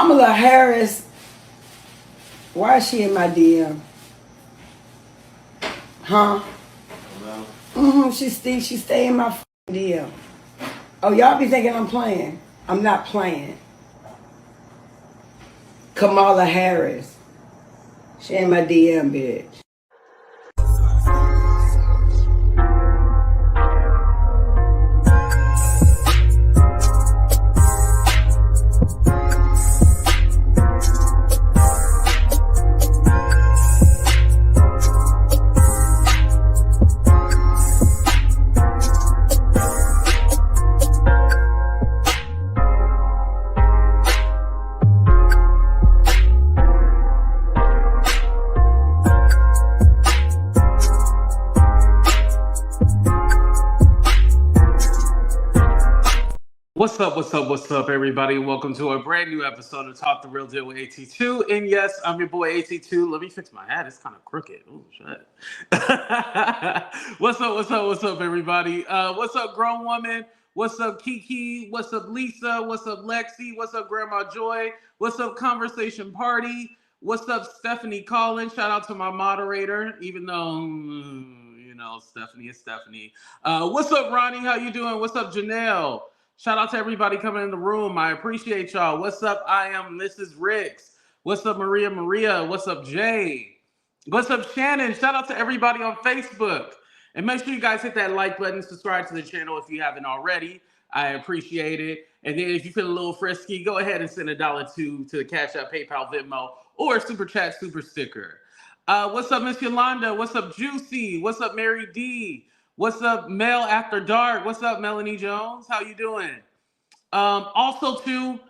Kamala Harris, why is she in my DM? Huh? She stay in my DM. Oh, y'all be thinking I'm playing. I'm not playing. Kamala Harris. She in my DM, bitch. What's up, everybody? Welcome to a brand new episode of Talk the Real Deal with AT2. And yes, I'm your boy AT2. Let me fix my hat. It's kind of crooked. Oh, shit. What's up, everybody? What's up, grown woman? What's up, Kiki? What's up, Lisa? What's up, Lexi? What's up, Grandma Joy? What's up, Conversation Party? What's up, Stephanie Collins? Shout out to my moderator, even though, Stephanie is Stephanie. What's up, Ronnie? How you doing? What's up, Janelle? Shout out to everybody coming in the room. I appreciate y'all. What's up? I am Mrs. Ricks. What's up, Maria? What's up, Jay? What's up, Shannon? Shout out to everybody on Facebook. And make sure you guys hit that like button, subscribe to the channel if you haven't already. I appreciate it. And then if you feel a little frisky, go ahead and send $1 to the Cash App, PayPal, Venmo, or Super Chat, Super Sticker. What's up, Miss Yolanda? What's up, Juicy? What's up, Mary D? What's up, Mel After Dark? What's up, Melanie Jones? How you doing? Also, too,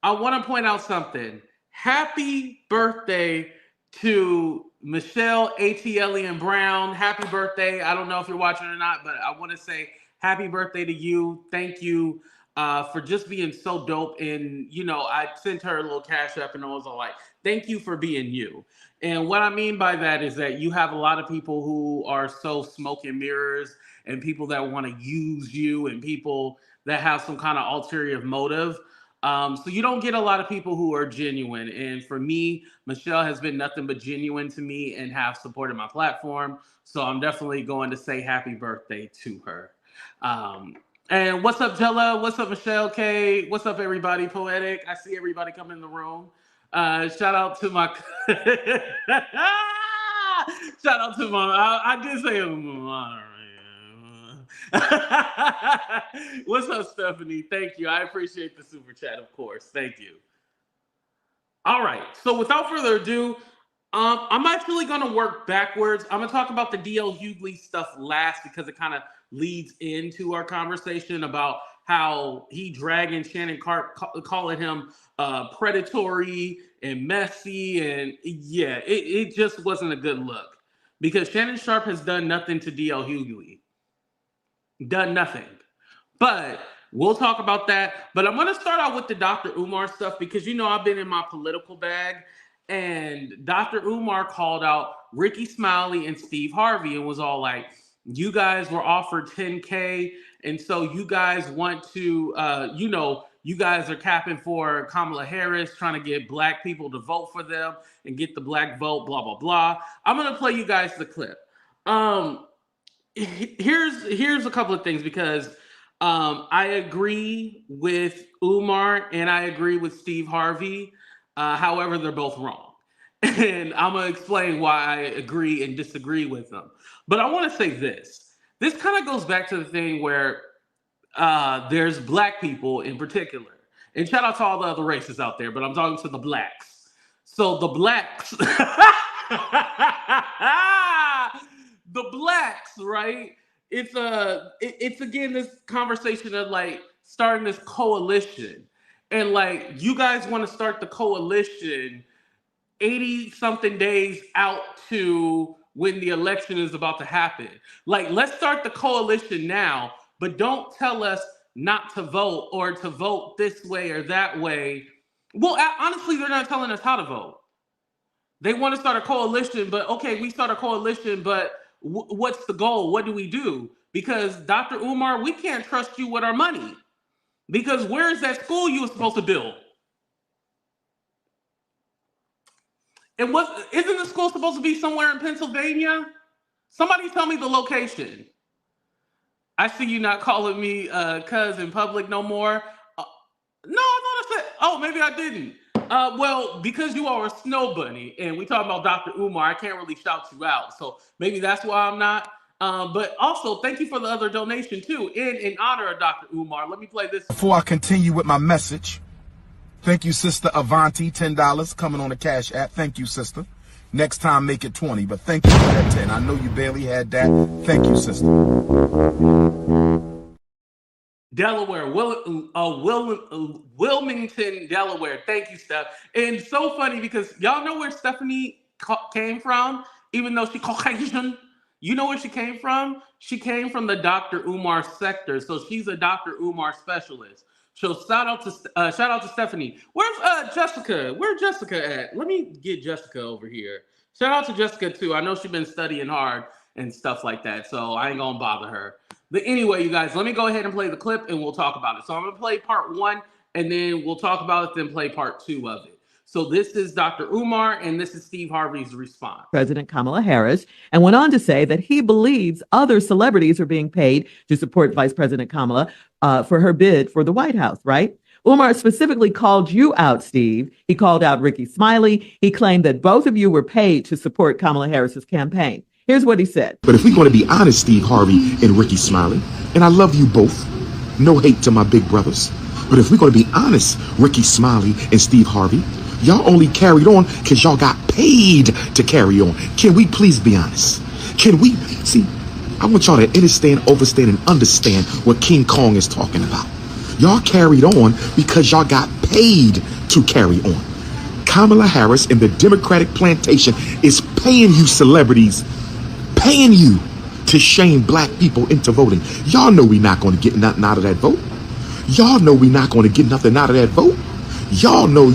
I want to point out something. Happy birthday to Michelle A.T. Brown. Happy birthday. I don't know if you're watching or not, but I want to say happy birthday to you. Thank you for just being so dope. And, I sent her a little Cash App and I was all like, thank you for being you. And what I mean by that is that you have a lot of people who are so smoke and mirrors and people that want to use you and people that have some kind of ulterior motive. So you don't get a lot of people who are genuine. And for me, Michelle has been nothing but genuine to me and have supported my platform. So I'm definitely going to say happy birthday to her. And what's up, Jella? What's up, Michelle K? What's up, everybody? Poetic. I see everybody come in the room. Shout out to my I did say moderator. What's up, Stephanie? Thank you. I appreciate the super chat, of course. Thank you. All right. So without further ado, I'm actually going to work backwards. I'm going to talk about the DL Hughley stuff last because it kind of leads into our conversation about how he dragging Shannon Sharpe, calling him predatory and messy. And yeah, it just wasn't a good look because Shannon Sharpe has done nothing to DL Hughley. Done nothing. But we'll talk about that. But I'm going to start out with the Dr. Umar stuff because, I've been in my political bag. And Dr. Umar called out Rickey, Smiley, and Steve Harvey and was all like, you guys were offered $10K. And so you guys want to, you guys are capping for Kamala Harris, trying to get black people to vote for them and get the black vote, blah, blah, blah. I'm going to play you guys the clip. Here's a couple of things because I agree with Umar and I agree with Steve Harvey. However, they're both wrong. And I'm going to explain why I agree and disagree with them. But I want to say this. This kind of goes back to the thing where there's black people in particular. And shout out to all the other races out there, but I'm talking to the blacks. So the blacks, the blacks, right? It's again this conversation of like starting this coalition. And like, you guys want to start the coalition 80 something days out to when the election is about to happen. Like, let's start the coalition now, but don't tell us not to vote or to vote this way or that way. Well, honestly, they're not telling us how to vote. They want to start a coalition, but okay, we start a coalition, but what's the goal? What do we do? Because Dr. Umar, we can't trust you with our money. Because where is that school you were supposed to build? And isn't the school supposed to be somewhere in Pennsylvania? Somebody tell me the location. I see you not calling me cuz in public no more. No, I thought I said, oh, maybe I didn't. Well, because you are a snow bunny and we talking about Dr. Umar, I can't really shout you out. So maybe that's why I'm not. But also, thank you for the other donation too. In honor of Dr. Umar, let me play this. Before I continue with my message, thank you, Sister Avanti, $10 coming on the Cash App. Thank you, sister. Next time, make it 20, but thank you for that 10. I know you barely had that. Thank you, sister. Delaware, Wilmington, Delaware. Thank you, Steph. And so funny because y'all know where Stephanie came from, even though she Caucasian. You know where she came from? She came from the Dr. Umar sector, so she's a Dr. Umar specialist. So shout out to Stephanie. Where's Jessica? Where's Jessica at? Let me get Jessica over here. Shout out to Jessica too. I know she's been studying hard and stuff like that, so I ain't gonna bother her. But anyway, you guys, let me go ahead and play the clip and we'll talk about it. So I'm gonna play part 1 and then we'll talk about it, then play part 2 of it. So this is Dr. Umar and this is Steve Harvey's response. President Kamala Harris, and went on to say that he believes other celebrities are being paid to support Vice President Kamala for her bid for the White House, right? Umar specifically called you out, Steve. He called out Rickey Smiley. He claimed that both of you were paid to support Kamala Harris's campaign. Here's what he said. But if we're going to be honest, Steve Harvey and Rickey Smiley, and I love you both, no hate to my big brothers, but if we're going to be honest, Rickey Smiley and Steve Harvey, y'all only carried on because y'all got paid to carry on. Can we please be honest? Can we? See, I want y'all to understand, overstand, and understand what King Kong is talking about. Y'all carried on because y'all got paid to carry on. Kamala Harris and the Democratic plantation is paying you celebrities, paying you to shame black people into voting. Y'all know we're not going to get nothing out of that vote. Y'all know we're not going to get nothing out of that vote. Y'all know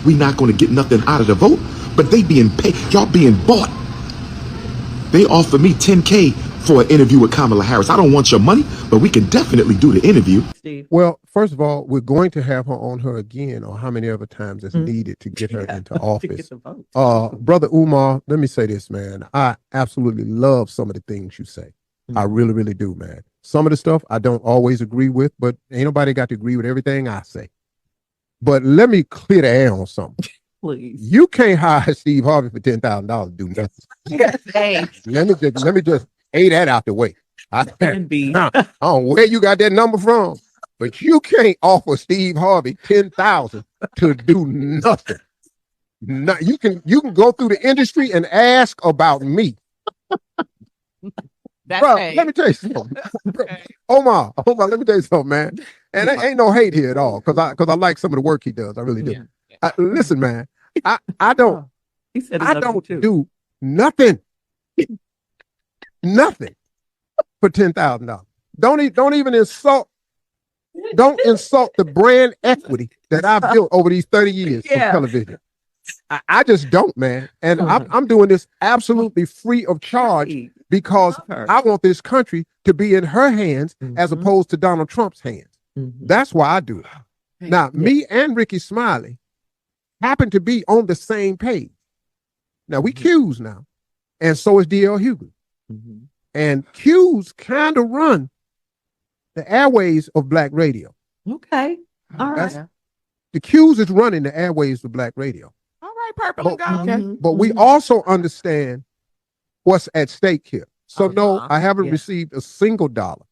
we're not going to get nothing out of the vote, but they being paid, y'all being bought. They offered me $10K for an interview with Kamala Harris. I don't want your money, but we can definitely do the interview. Steve. Well, first of all, we're going to have her on her again, or how many other times it's needed to get her into office. To get the vote. Brother Umar, let me say this, man. I absolutely love some of the things you say. I really, really do, man. Some of the stuff I don't always agree with, but ain't nobody got to agree with everything I say. But let me clear the air on something. Please. You can't hire Steve Harvey for $10,000 to do nothing. Yes, hey. Let me just A that out the way. I don't know where you got that number from, but you can't offer Steve Harvey $10,000 to do nothing. No, you can go through the industry and ask about me. Bro, let me tell you something. Omar, let me tell you something, man. And there ain't no hate here at all, because I like some of the work he does. I really do. Yeah. Listen, man, I don't do nothing. Nothing for $10,000. Don't even insult. Don't insult the brand equity that I've built over these 30 years of television. I just don't, man. And I'm doing this absolutely free of charge because I want this country to be in her hands as opposed to Donald Trump's hands. That's why I do it. Now, me and Rickey Smiley happen to be on the same page. Now, we Qs now, and so is D.L. Hughley. And Qs kind of run the airways of black radio. Okay. All right. The Qs is running the airways of black radio. All right, Purple. But we also understand what's at stake here. So no, I haven't received a single dollar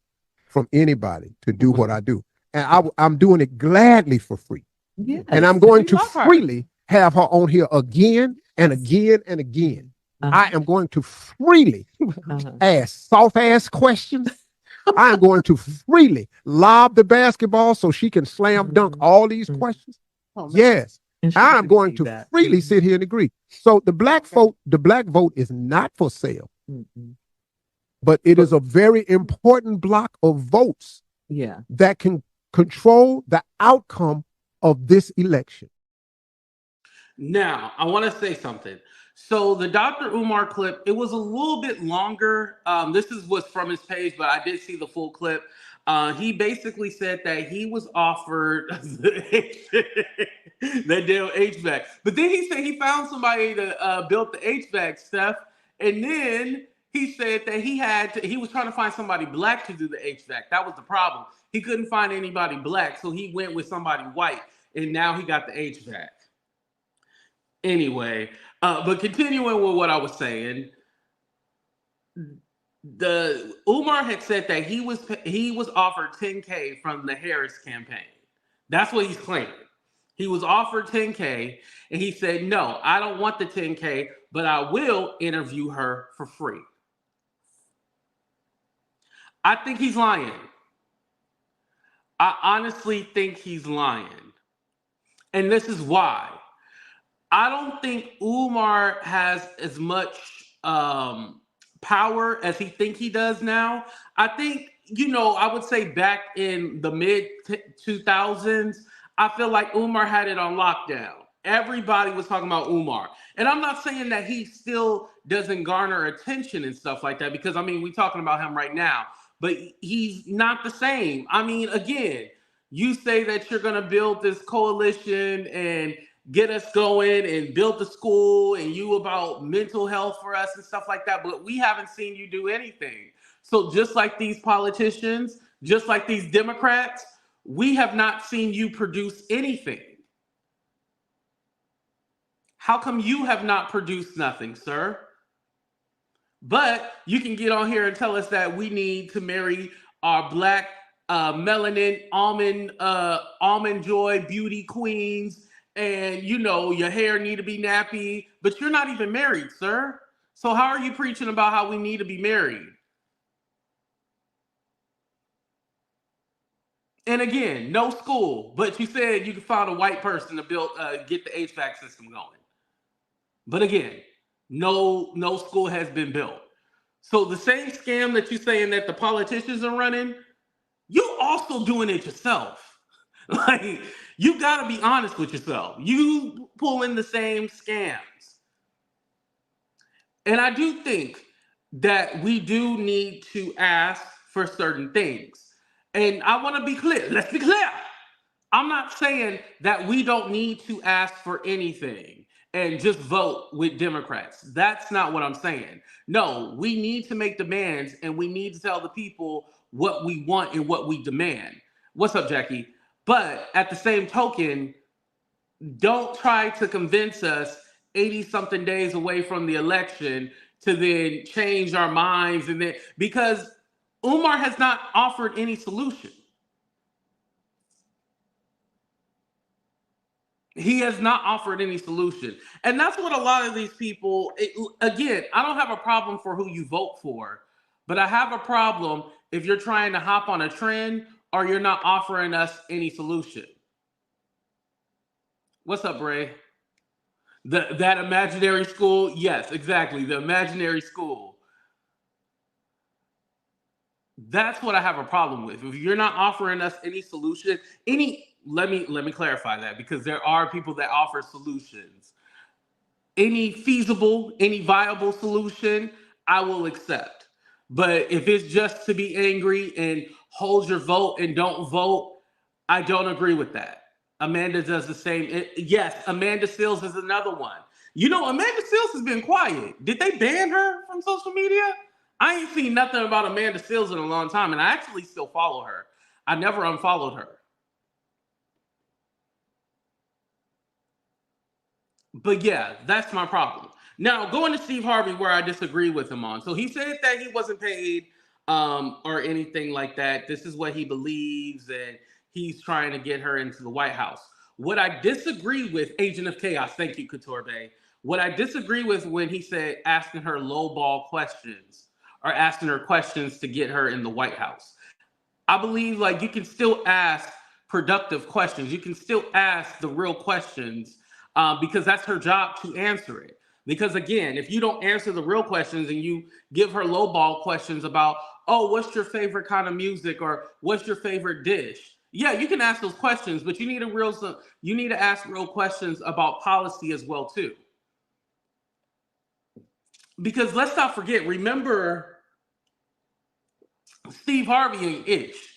from anybody to do what I do. And I'm doing it gladly for free. Yes. And I'm going to freely have her on here again and again and again. I am going to freely ask soft-ass questions. I am going to freely lob the basketball so she can slam dunk all these questions. Yes. I'm going to freely sit here and agree. So the black vote is not for sale. But it is a very important block of votes that can control the outcome of this election. Now, I want to say something. So the Dr. Umar clip, it was a little bit longer. This was from his page, but I did see the full clip. He basically said that he was offered that damn HVAC. But then he said he found somebody to build the HVAC stuff. And then he said that he was trying to find somebody black to do the HVAC. That was the problem. He couldn't find anybody black, so he went with somebody white. And now he got the HVAC. Anyway, but continuing with what I was saying, the Umar had said that he was offered $10K from the Harris campaign. That's what he's claiming. He was offered $10K, and he said, "No, I don't want the $10K, but I will interview her for free." I think he's lying. I honestly think he's lying, and this is why. I don't think Umar has as much power as he think he does now. I think, I would say back in the mid 2000s, I feel like Umar had it on lockdown. Everybody was talking about Umar. And I'm not saying that he still doesn't garner attention and stuff like that, because we're talking about him right now, but he's not the same. Again, you say that you're going to build this coalition and get us going and build the school and you about mental health for us and stuff like that, but we haven't seen you do anything. So just like these politicians, just like these Democrats, we have not seen you produce anything. How come you have not produced nothing, sir? But you can get on here and tell us that we need to marry our black melanin almond joy beauty queens, and your hair need to be nappy, but you're not even married, sir. So how are you preaching about how we need to be married? And again, no school, but you said you could find a white person to get the HVAC system going. But again, no school has been built. So the same scam that you're saying that the politicians are running, you also doing it yourself. Like, you got to be honest with yourself. You pull in the same scams. And I do think that we do need to ask for certain things. And I want to be clear. Let's be clear. I'm not saying that we don't need to ask for anything and just vote with Democrats. That's not what I'm saying. No, we need to make demands, and we need to tell the people what we want and what we demand. What's up, Jackie? But at the same token, don't try to convince us 80-something days away from the election to then change our minds, because Umar has not offered any solution. He has not offered any solution. And that's what a lot of these people, again, I don't have a problem for who you vote for, but I have a problem if you're trying to hop on a trend or you're not offering us any solution. What's up, Bray? That imaginary school? Yes, exactly. The imaginary school. That's what I have a problem with. If you're not offering us any solution, let me clarify that, because there are people that offer solutions. Any feasible, any viable solution, I will accept. But if it's just to be angry and hold your vote and don't vote, I don't agree with that. Amanda does the same. Yes, Amanda Seals is another one. Amanda Seals has been quiet. Did they ban her from social media? I ain't seen nothing about Amanda Seals in a long time, and I actually still follow her. I never unfollowed her. But yeah, that's my problem. Now, going to Steve Harvey, where I disagree with him on. So he said that he wasn't paid or anything like that. This is what he believes, and he's trying to get her into the White House. What I disagree with, Agent of Chaos, thank you, Couture Bay. What I disagree with when he said asking her lowball questions or asking her questions to get her in the White House. I believe you can still ask productive questions. You can still ask the real questions because that's her job to answer it. Because again, if you don't answer the real questions and you give her lowball questions about, oh, what's your favorite kind of music, or what's your favorite dish? Yeah, you can ask those questions, but you need to ask real questions about policy as well too. Because let's not forget, remember, Steve Harvey ain't Ish.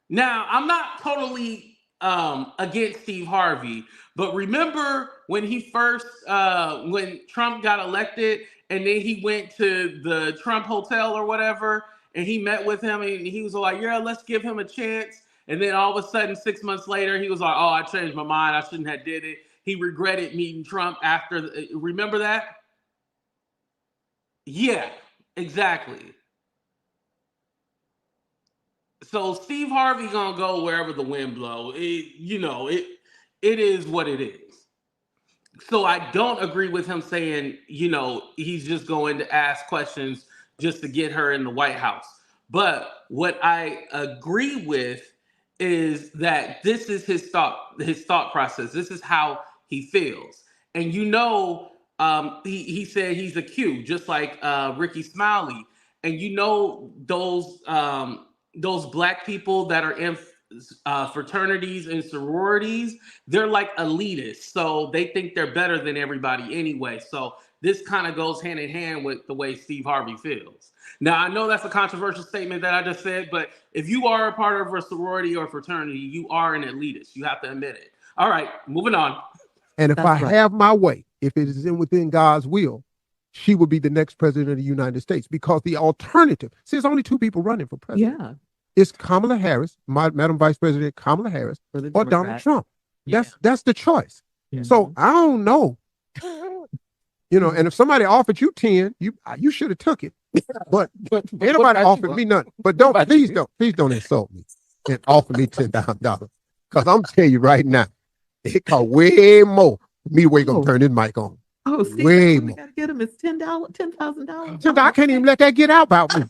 Now, I'm not totally against Steve Harvey, but remember when he first, when Trump got elected and then he went to the Trump Hotel or whatever, and he met with him and he was like, yeah, let's give him a chance. And then all of a sudden, 6 months later, he was like, oh, I changed my mind. I shouldn't have did it. He regretted meeting Trump after, remember that? Yeah, exactly. So Steve Harvey gonna go wherever the wind blow. It is what it is. So I don't agree with him saying, he's just going to ask questions just to get her in the White House. But what I agree with is that this is his thought process. This is how he feels. And he said he's a Q, just like Rickey Smiley. And those black people that are in fraternities and sororities, they're like elitists, so they think they're better than everybody anyway. So this kind of goes hand in hand with the way Steve Harvey feels. Now, I know that's a controversial statement that I just said, but if you are a part of a sorority or fraternity, you are an elitist. You have to admit it. All right, moving on. And if I have my way, if it is within God's will, she will be the next president of the United States, because the alternative, see, there's only two people running for president. Yeah. It's Kamala Harris, Madam Vice President Kamala Harris, or Donald Trump. That's the choice. Yeah. So I don't know. And if somebody offered you 10, you should have took it. But anybody offered me nothing. But please don't insult me and offer me $10,000. Because I'm telling you right now, it cost way more for me to turn this mic on. Oh, Steve, way more. Gotta get him. It's $10,000. I can't even let that get out about me.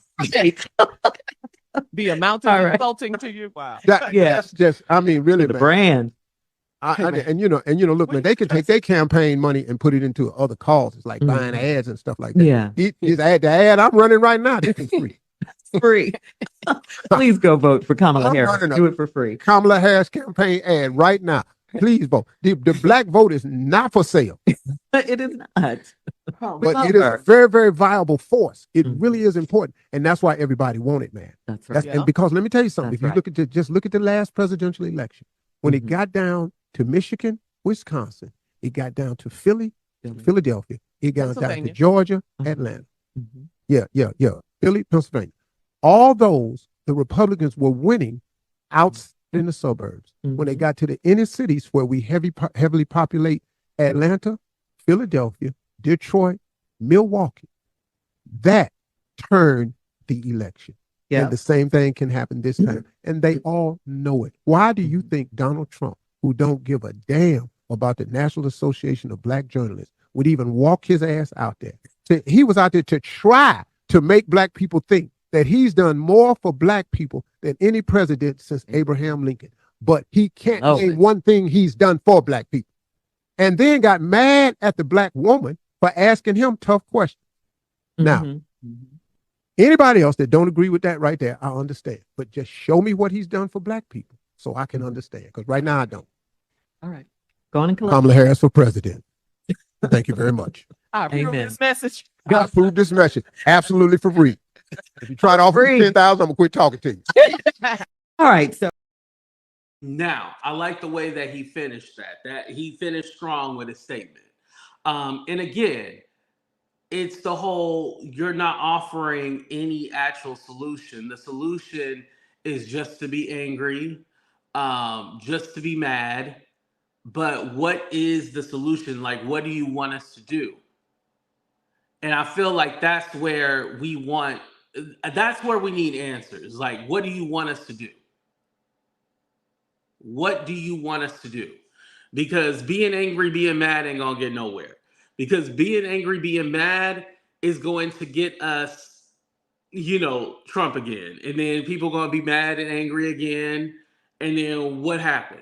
The amount of insulting to you. Wow. That's just, really the brand. Look, man, they can take their campaign money and put it into other causes, like buying ads and stuff like that. Yeah. The ad I'm running right now, this is free. Free. Please go vote for Kamala Harris. Do it for free. Kamala Harris campaign ad right now. Please vote. The black vote is not for sale. It is not. But it is a very, very viable force. It really is important. And that's why everybody wants it, man. That's right. And because let me tell you something. If you look at the last presidential election, when it got down to Michigan, Wisconsin, it got down to Philadelphia, it got down to Georgia, Atlanta. Yeah. Philly, Pennsylvania. All those, the Republicans were winning out in the suburbs. When they got to the inner cities where we heavily populate Atlanta, Philadelphia, Detroit, Milwaukee, that turned the election. And the same thing can happen this time. And they all know it. Why do you think Donald Trump, who don't give a damn about the National Association of Black Journalists, would even walk his ass out there? He was out there to try to make black people think that he's done more for black people than any president since Abraham Lincoln. But he can't name one thing he's done for black people. And then got mad at the black woman for asking him tough questions. Now, anybody else that don't agree with that right there, I understand. But just show me what he's done for black people so I can understand. Because right now I don't. All right. Go on and collect. Kamala Harris for president. Thank you very much. I approve this message. I approve this message. Absolutely for free. If you try to offer me 10,000, I'm gonna quit talking to you. All right. So now I like the way that he finished that he finished strong with his statement. And again, it's the whole, you're not offering any actual solution. The solution is just to be angry, just to be mad. But what is the solution? Like, what do you want us to do? And I feel like that's where we need answers. Like, what do you want us to do? What do you want us to do? Because being angry, being mad ain't gonna get nowhere. Because being angry, being mad is going to get us, Trump again. And then people gonna be mad and angry again. And then what happens?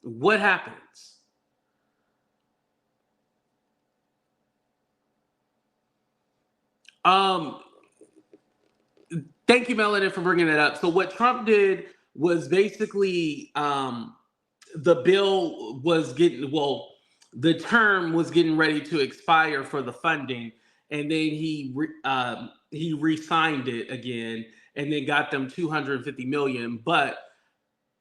What happens? Thank you, Melanin, for bringing that up. So what Trump did was basically the bill was the term was getting ready to expire for the funding, and then he re-signed it again, and then got them 250 million. But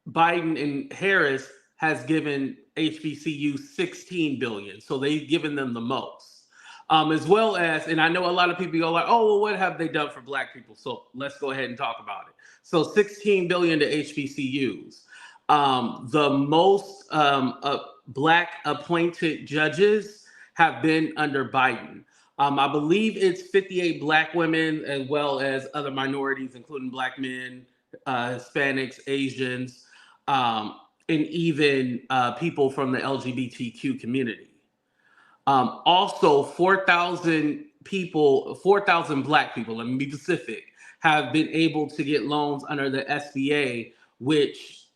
Biden and Harris has given HBCU 16 billion. So they've given them the most. As well as, and I know a lot of people go like, oh, well, what have they done for Black people? So let's go ahead and talk about it. So 16 billion to HBCUs. The most Black appointed judges have been under Biden. I believe it's 58 Black women, as well as other minorities, including Black men, Hispanics, Asians, and even people from the LGBTQ community. Also, 4,000 people, 4,000 Black people, let me be specific, have been able to get loans under the SBA, which,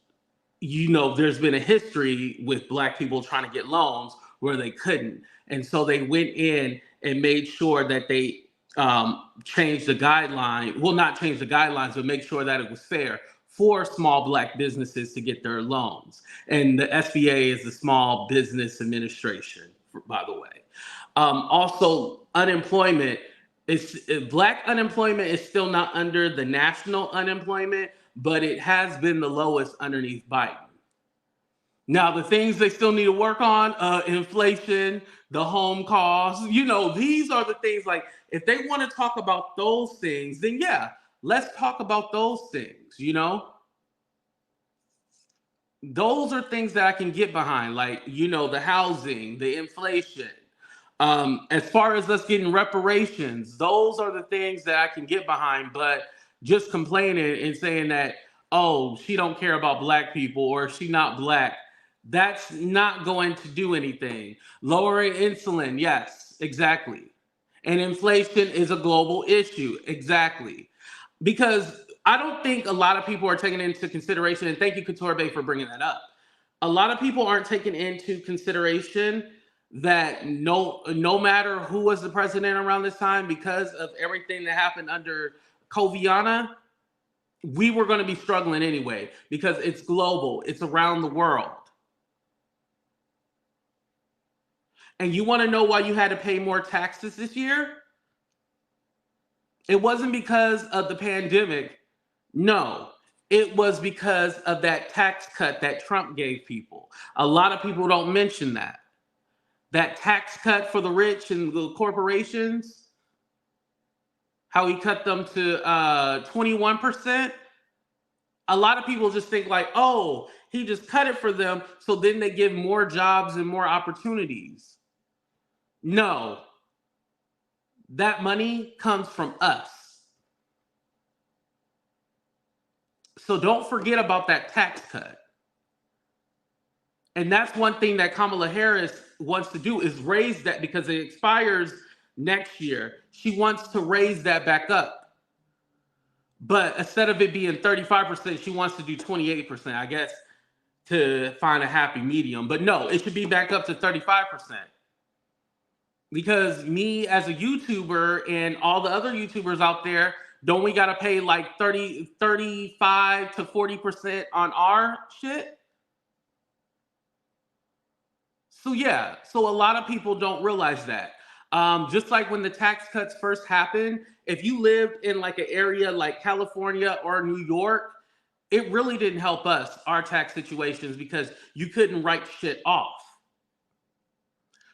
you know, there's been a history with Black people trying to get loans where they couldn't. And so they went in and made sure that they changed the guideline, well, not change the guidelines, but make sure that it was fair for small Black businesses to get their loans. And the SBA is the Small Business Administration, by the way. Also, unemployment Black unemployment is still not under the national unemployment, but it has been the lowest underneath Biden. Now, the things they still need to work on, inflation, the home costs, you know, these are the things, like, if they want to talk about those things, then yeah, let's talk about those things, you know? Those are things that I can get behind, like, you know, the housing, the inflation. As far as us getting reparations, those are the things that I can get behind, but just complaining and saying that, oh, she don't care about Black people or she not Black, that's not going to do anything. Lowering insulin, yes, exactly. And inflation is a global issue, exactly. Because I don't think a lot of people are taking into consideration, and thank you, Couture for bringing that up. A lot of people aren't taking into consideration that no matter who was the president around this time, because of everything that happened under Coviana, we were going to be struggling anyway, because it's global, it's around the world. And you want to know why you had to pay more taxes this year? It wasn't because of the pandemic. No, it was because of that tax cut that Trump gave people. A lot of people don't mention that. That tax cut for the rich and the corporations, how he cut them to 21%. A lot of people just think like, oh, he just cut it for them, so then they give more jobs and more opportunities. No, that money comes from us. So don't forget about that tax cut. And that's one thing that Kamala Harris wants to do, is raise that, because it expires next year. She wants to raise that back up. But instead of it being 35%, she wants to do 28%, I guess, to find a happy medium. But no, it should be back up to 35%. Because me as a YouTuber and all the other YouTubers out there, don't we got to pay like 35 to 40% on our shit? So yeah, so a lot of people don't realize that. Just like when the tax cuts first happened, if you lived in like an area like California or New York, it really didn't help us, our tax situations, because you couldn't write shit off.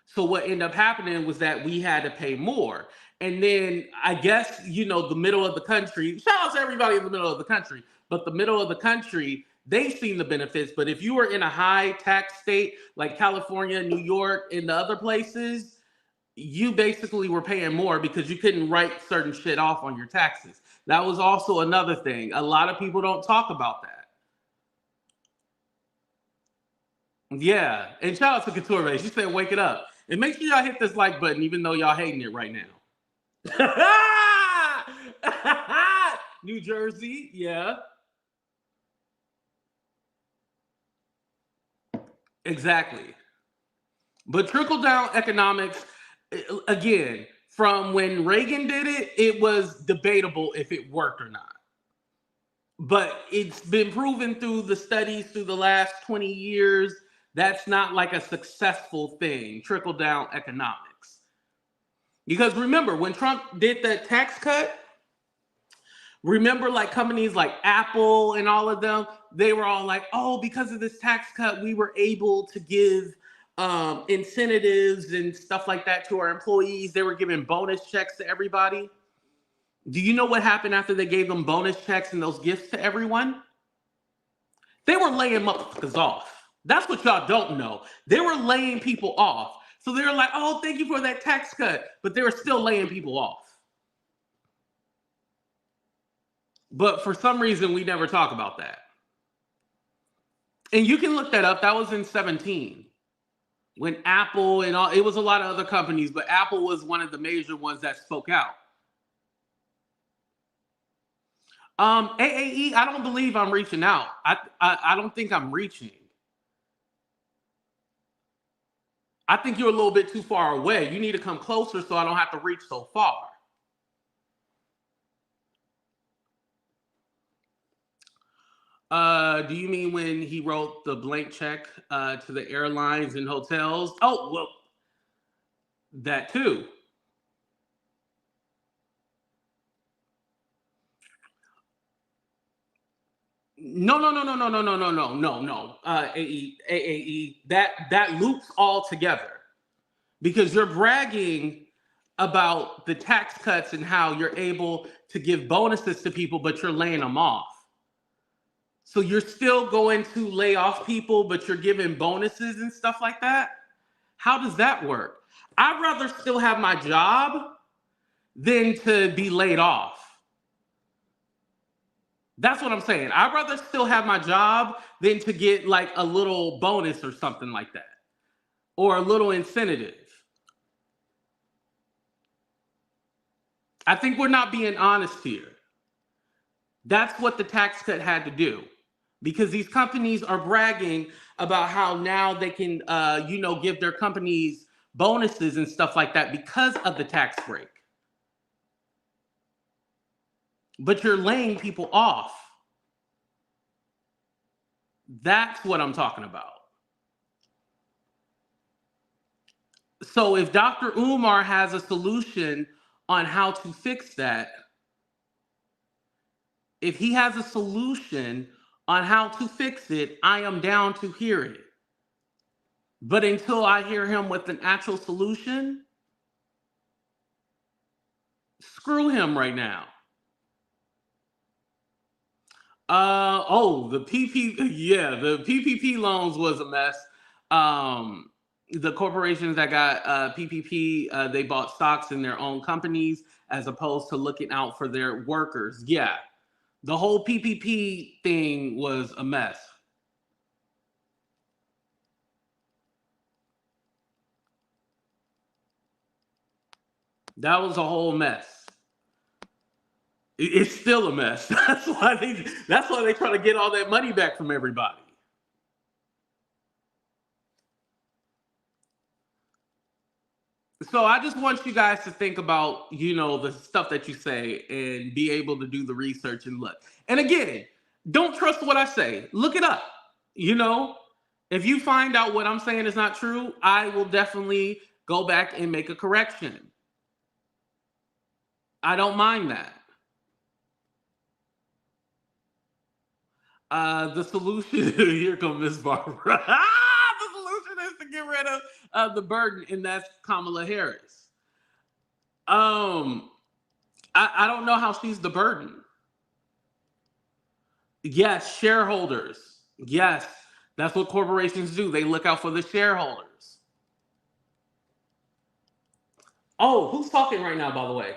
So what ended up happening was that we had to pay more. And then I guess, you know, the middle of the country, shout out to everybody in the middle of the country, but the middle of the country, they've seen the benefits. But if you were in a high tax state like California, New York, and the other places, you basically were paying more because you couldn't write certain shit off on your taxes. That was also another thing. A lot of people don't talk about that. Yeah, and shout out to Couture. She said, wake it up. And make sure y'all hit this like button, even though y'all hating it right now. New Jersey, yeah. Exactly. But trickle-down economics, again, from when Reagan did it, it was debatable if it worked or not. But it's been proven through the studies through the last 20 years, that's not like a successful thing, trickle-down economics. Because remember, when Trump did that tax cut, Remember, like companies like Apple and all of them, they were all like, oh, because of this tax cut, we were able to give incentives and stuff like that to our employees. They were giving bonus checks to everybody. Do you know what happened after they gave them bonus checks and those gifts to everyone? They were laying motherfuckers off. That's what y'all don't know. They were laying people off. So they were like, oh, thank you for that tax cut. But they were still laying people off. But for some reason, we never talk about that. And you can look that up. That was in 2017. When Apple and all, it was a lot of other companies, but Apple was one of the major ones that spoke out. AAE, I don't believe I'm reaching out. I don't think I'm reaching. I think you're a little bit too far away. You need to come closer so I don't have to reach so far. Do you mean when he wrote the blank check to the airlines and hotels? Oh, well, that too. No. AAE, that loops all together because you're bragging about the tax cuts and how you're able to give bonuses to people, but you're laying them off. So you're still going to lay off people, but you're giving bonuses and stuff like that? How does that work? I'd rather still have my job than to be laid off. That's what I'm saying. I'd rather still have my job than to get like a little bonus or something like that. Or a little incentive. I think we're not being honest here. That's what the tax cut had to do. Because these companies are bragging about how now they can, give their companies bonuses and stuff like that because of the tax break. But you're laying people off. That's what I'm talking about. So if Dr. Umar has a solution on how to fix that, if he has a solution on how to fix it, I am down to hear it. But until I hear him with an actual solution, screw him right now. The PPP loans was a mess. The corporations that got PPP, they bought stocks in their own companies as opposed to looking out for their workers. Yeah, the whole PPP thing was a mess. That was a whole mess. It's still a mess. That's why they try to get all that money back from everybody. So I just want you guys to think about, the stuff that you say and be able to do the research and look. And again, don't trust what I say. Look it up. If you find out what I'm saying is not true, I will definitely go back and make a correction. I don't mind that. The solution, here comes Miss Barbara. The solution is to get rid of the burden, and that's Kamala Harris. I don't know how she's the burden. Yes, shareholders. Yes, that's what corporations do. They look out for the shareholders. Oh, who's talking right now, by the way?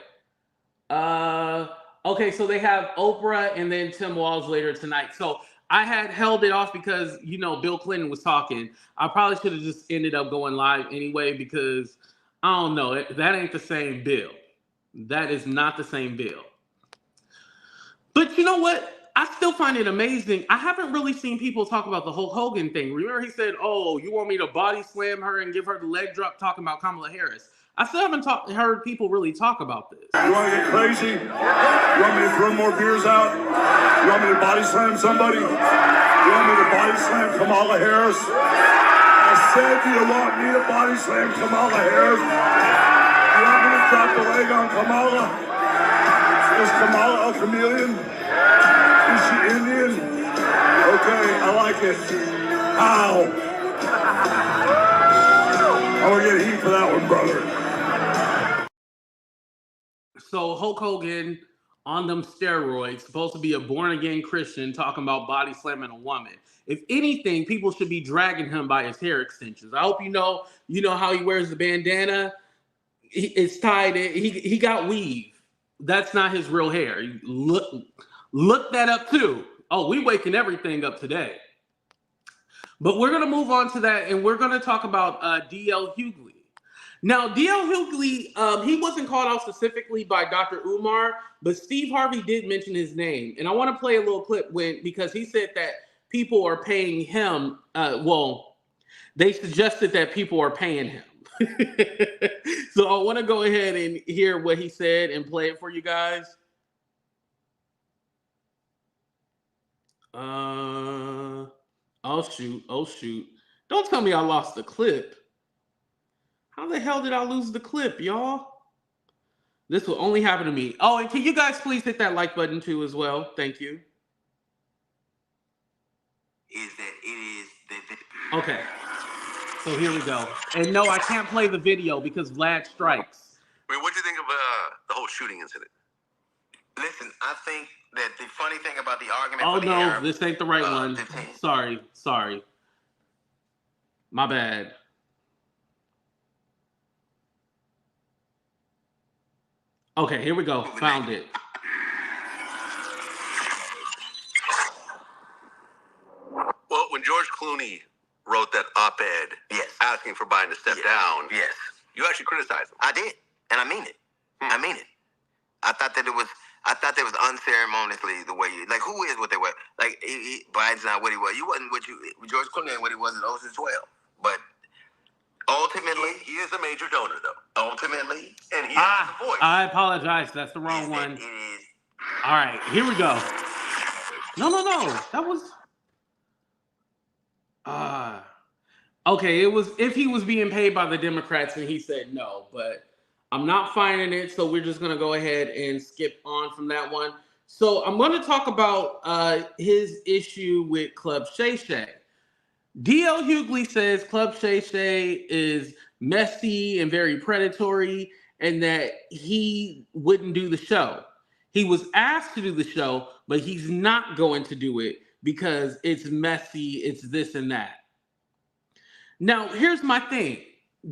Okay, so they have Oprah and then Tim Walz later tonight. So I had held it off because, Bill Clinton was talking. I probably should have just ended up going live anyway because, I don't know, that ain't the same bill. That is not the same bill. But you know what? I still find it amazing. I haven't really seen people talk about the Hulk Hogan thing. Remember he said, oh, you want me to body slam her and give her the leg drop talking about Kamala Harris. I still haven't heard people really talk about this. You want to get crazy? You want me to throw more beers out? You want me to body slam somebody? You want me to body slam Kamala Harris? I said, do you want me to body slam Kamala Harris? You want me to drop the leg on Kamala? Is Kamala a chameleon? Is she Indian? Okay, I like it. Ow! I'm gonna get heat for that one, brother. So Hulk Hogan on them steroids, supposed to be a born-again Christian, talking about body slamming a woman. If anything, people should be dragging him by his hair extensions. I hope you know how he wears the bandana. It's tied in. He got weave. That's not his real hair. Look that up too. Oh, we waking everything up today. But we're gonna move on to that, and we're gonna talk about D.L. Hughley. Now, D.L. Hughley, he wasn't called out specifically by Dr. Umar, but Steve Harvey did mention his name. And I want to play a little clip because he said that people are paying him. They suggested that people are paying him. So I want to go ahead and hear what he said and play it for you guys. Oh, shoot. Don't tell me I lost the clip. How the hell did I lose the clip, y'all? This will only happen to me. Oh, and can you guys please hit that like button too as well? Thank you. Okay. So here we go. And no, I can't play the video because Vlad strikes. Wait, what do you think of the whole shooting incident? Listen, I think that the funny thing about the argument... Oh, no, this ain't the right one. Sorry. My bad. Okay, here we go. Found it. Well, when George Clooney wrote that op-ed asking for Biden to step down, you actually criticized him. I did, and I mean it. I mean it. I thought that it was unceremoniously the way you, like, who is what they were. Like, Biden's not what he was. You wasn't what you, George Clooney ain't what he was in Ocean's 12. But ultimately, he is a major donor, though. Ultimately, and he has the voice. I apologize. That's the wrong one. It is. All right, here we go. No. That was... okay, it was if he was being paid by the Democrats and he said no, but I'm not finding it, so we're just gonna go ahead and skip on from that one. So I'm gonna talk about his issue with Club Shay Shay. D.L. Hughley says Club Shay Shay is messy and very predatory and that he wouldn't do the show. He was asked to do the show, but he's not going to do it because it's messy, it's this and that. Now, here's my thing.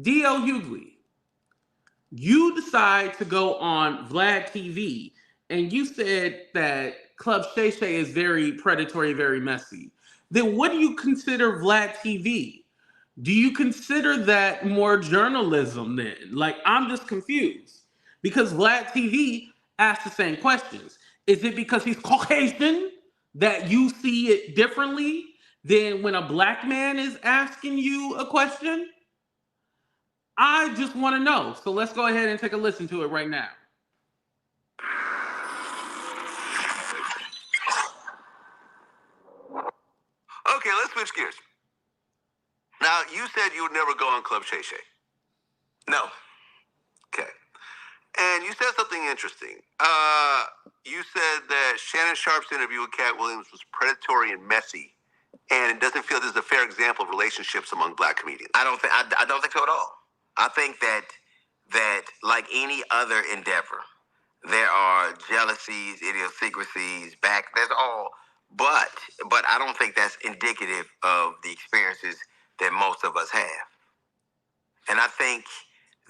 D.L. Hughley, you decide to go on VladTv, and you said that Club Shay Shay is very predatory, very messy. Then what do you consider VladTv? Do you consider that more journalism then? Like, I'm just confused. Because VladTv asks the same questions. Is it because he's Caucasian that you see it differently than when a black man is asking you a question? I just want to know. So let's go ahead and take a listen to it right now. Okay, let's switch gears. Now, you said you would never go on Club Shay Shay. No. Okay. And you said something interesting. You said that Shannon Sharpe's interview with Cat Williams was predatory and messy, and it doesn't feel there's a fair example of relationships among black comedians. I don't think so at all. I think that like any other endeavor, there are jealousies, idiosyncrasies, there's all, but I don't think that's indicative of the experiences that most of us have. And I think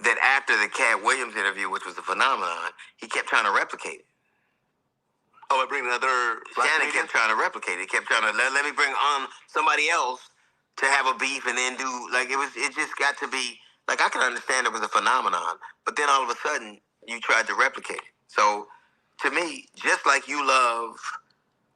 that after the Cat Williams interview, which was a phenomenon, he kept trying to replicate it. Oh, I bring another black Shannon comedian? kept trying to replicate it. He kept trying to let me bring on somebody else to have a beef and then do, like, it just got to be, like, I can understand it was a phenomenon, but then all of a sudden you tried to replicate it. So to me, just like you love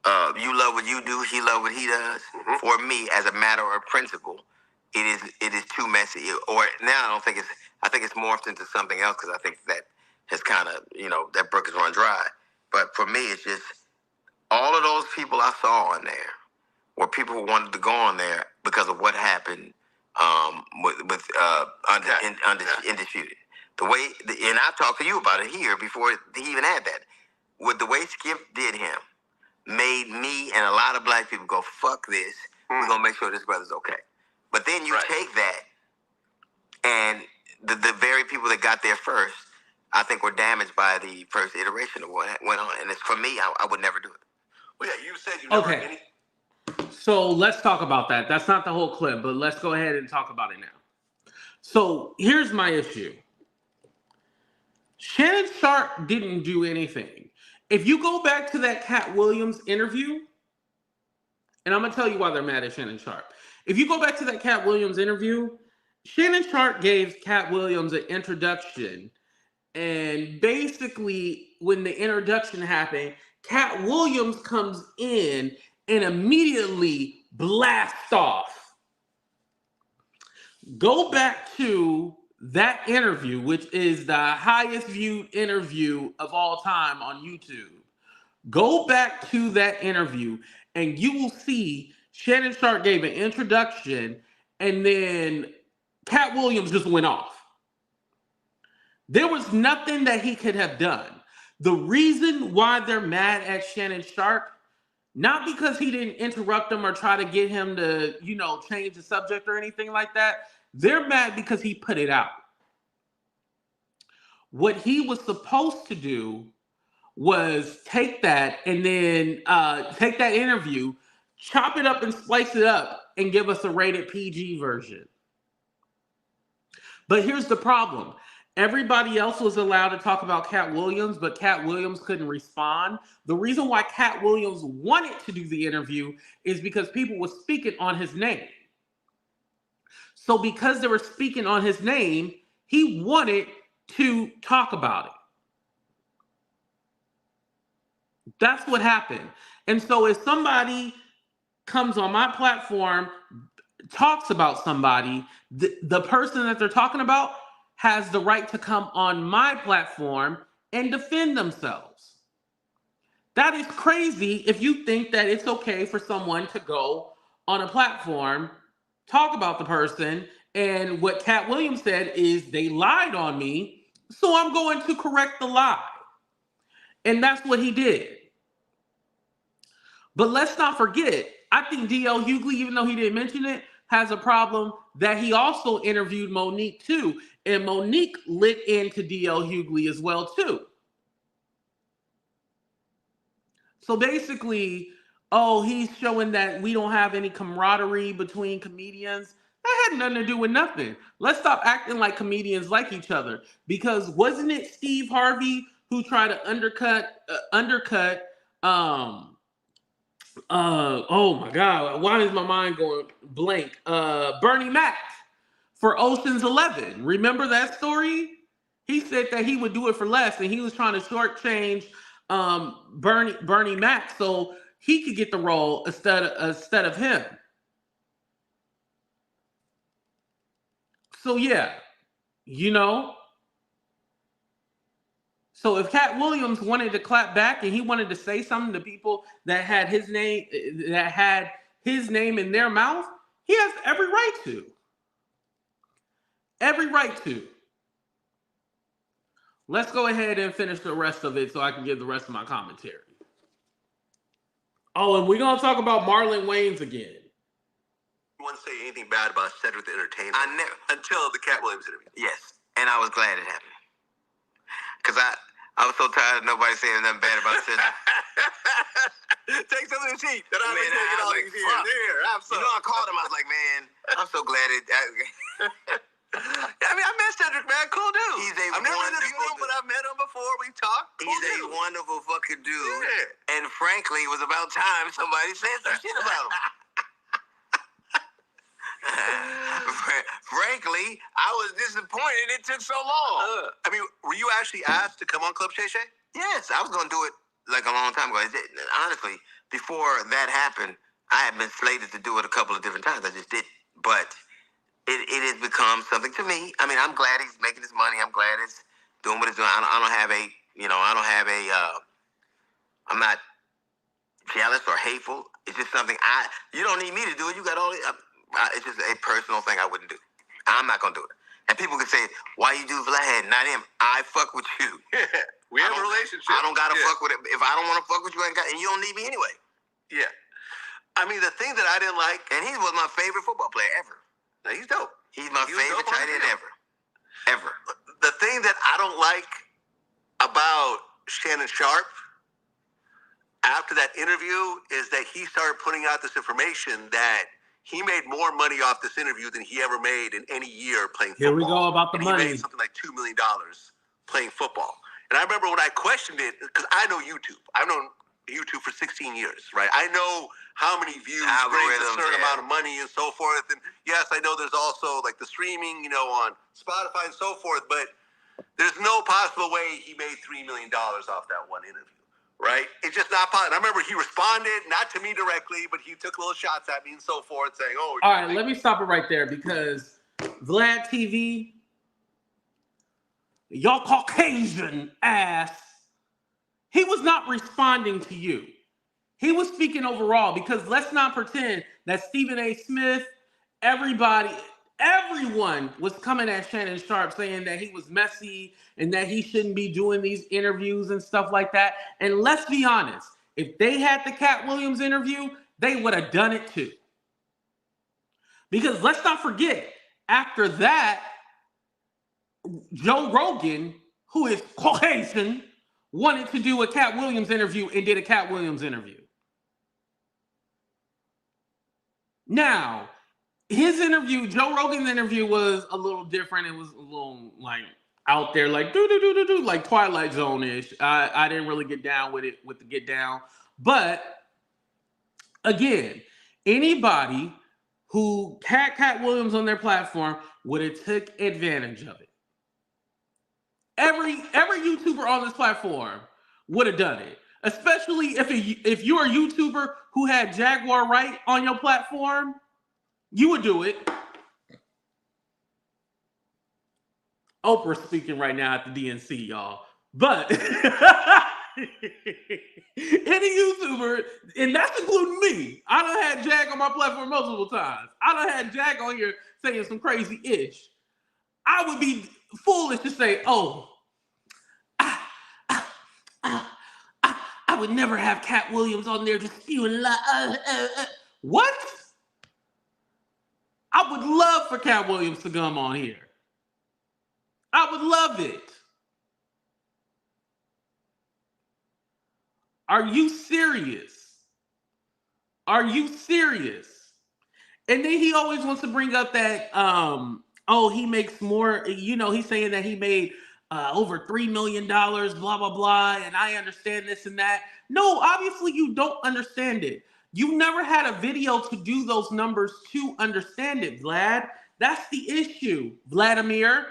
what you do, he love what he does. Mm-hmm. For me, as a matter of principle, it is too messy. Or now I think it's morphed into something else because I think that has kind of, that brook has run dry. But for me, it's just all of those people I saw on there were people who wanted to go on there because of what happened with Undisputed. And I talked to you about it here before he even had that. with the way Skip did him, made me and a lot of black people go, fuck this. We're going to make sure this brother's okay. But then you take that, and the very people that got there first, I think were damaged by the first iteration of what went on. And it's for me, I would never do it. Well, yeah, you said you never heard any. So let's talk about that. That's not the whole clip, but let's go ahead and talk about it now. So here's my issue. Shannon Sharpe didn't do anything. If you go back to that Cat Williams interview, and I'm going to tell you why they're mad at Shannon Sharpe. If you go back to that Cat Williams interview, Shannon Sharpe gave Cat Williams an introduction. And basically, when the introduction happened, Cat Williams comes in and immediately blasts off. Go back to that interview, which is the highest viewed interview of all time on YouTube. Go back to that interview and you will see Shannon Sharpe gave an introduction and then Cat Williams just went off. There was nothing that he could have done. The reason why they're mad at Shannon Sharpe, not because he didn't interrupt them or try to get him to, change the subject or anything like that. They're mad because he put it out. What he was supposed to do was take that and then take that interview, chop it up and slice it up and give us a rated PG version. But here's the problem. Everybody else was allowed to talk about Cat Williams, but Cat Williams couldn't respond. The reason why Cat Williams wanted to do the interview is because people were speaking on his name. So because they were speaking on his name, he wanted to talk about it. That's what happened. And so if somebody comes on my platform, talks about somebody, the person that they're talking about has the right to come on my platform and defend themselves. That is crazy if you think that it's okay for someone to go on a platform, talk about the person, and what Cat Williams said is they lied on me, so I'm going to correct the lie. And that's what he did. But let's not forget, I think D.L. Hughley, even though he didn't mention it, has a problem that he also interviewed Monique too. And Monique lit into D.L. Hughley as well too. So basically, he's showing that we don't have any camaraderie between comedians. That had nothing to do with nothing. Let's stop acting like comedians like each other. Because wasn't it Steve Harvey who tried to undercut oh my God, why is my mind going blank? Bernie Mac for Ocean's 11. Remember that story? He said that he would do it for less, and he was trying to shortchange Bernie Mac so he could get the role instead of him. So yeah, So if Cat Williams wanted to clap back and he wanted to say something to people that had his name in their mouth, he has every right to. Every right to. Let's go ahead and finish the rest of it so I can give the rest of my commentary. Oh, and we're going to talk about Marlon Wayans again. You want to say anything bad about Cedric the Entertainer? I never. Until the Cat Williams interview. Yes, and I was glad it happened. Because I was so tired of nobody saying nothing bad about Cedric. Take some of the heat that I've been taking all these years. I called him. I was like, man, I'm so glad it. I met Cedric, man. Cool dude. I've never interviewed him, but I've met him before. We talked. He's a wonderful fucking dude. Yeah. And frankly, it was about time somebody said some shit about him. Frankly, I was disappointed it took so long. Were you actually asked to come on Club Shay Shay? Yes, I was going to do it like a long time ago. Honestly, before that happened, I had been slated to do it a couple of different times. I just didn't. But it has become something to me. I'm glad he's making his money. I'm glad it's doing what it's doing. I'm not jealous or hateful. It's just something you don't need me to do it. You got all it's just a personal thing I wouldn't do. I'm not going to do it. And people can say, why you do Vlad, not him? I fuck with you. We have a relationship. I don't gotta fuck with it. If I don't want to fuck with you, and you don't need me anyway. Yeah. I mean, the thing that I didn't like, and he was my favorite football player ever. Now, he's dope. He's my favorite tight end ever. Ever. The thing that I don't like about Shannon Sharpe after that interview is that he started putting out this information that he made more money off this interview than he ever made in any year playing football. Here we go about the money. He made something like $2 million playing football. And I remember when I questioned it, because I know YouTube. I've known YouTube for 16 years, right? I know how many views brings a certain amount of money and so forth. And yes, I know there's also like the streaming, on Spotify and so forth, but there's no possible way he made $3 million off that one interview, right? It's just not possible. I remember he responded, not to me directly, but he took little shots at me and so forth, saying, oh. All right, let me stop it right there because VladTv, your Caucasian ass, he was not responding to you. He was speaking overall because let's not pretend that Stephen A. Smith, everyone was coming at Shannon Sharpe saying that he was messy and that he shouldn't be doing these interviews and stuff like that. And let's be honest, if they had the Cat Williams interview, they would have done it too. Because let's not forget, after that, Joe Rogan, who is Caucasian, wanted to do a Cat Williams interview and did a Cat Williams interview. Now, his interview, Joe Rogan's interview was a little different. It was a little like out there, like like Twilight Zone-ish. I didn't really get down with it, with the get down. But again, anybody who had Cat Williams on their platform would have took advantage of it. Every YouTuber on this platform would have done it, especially if you're a YouTuber who had Jaguar Wright on your platform, you would do it. Oprah's speaking right now at the DNC, y'all. But any YouTuber, and that's including me, I done had Jag on my platform multiple times. I done had Jag on here saying some crazy ish. I would be foolish to say, oh, I would never have Cat Williams on there just spewing what? I would love for Cat Williams to come on here. I would love it. Are you serious? Are you serious? And then he always wants to bring up that, he makes more, he's saying that he made over $3 million, blah, blah, blah, and I understand this and that. No, obviously you don't understand it. You've never had a video to do those numbers to understand it, Vlad. That's the issue, Vladimir,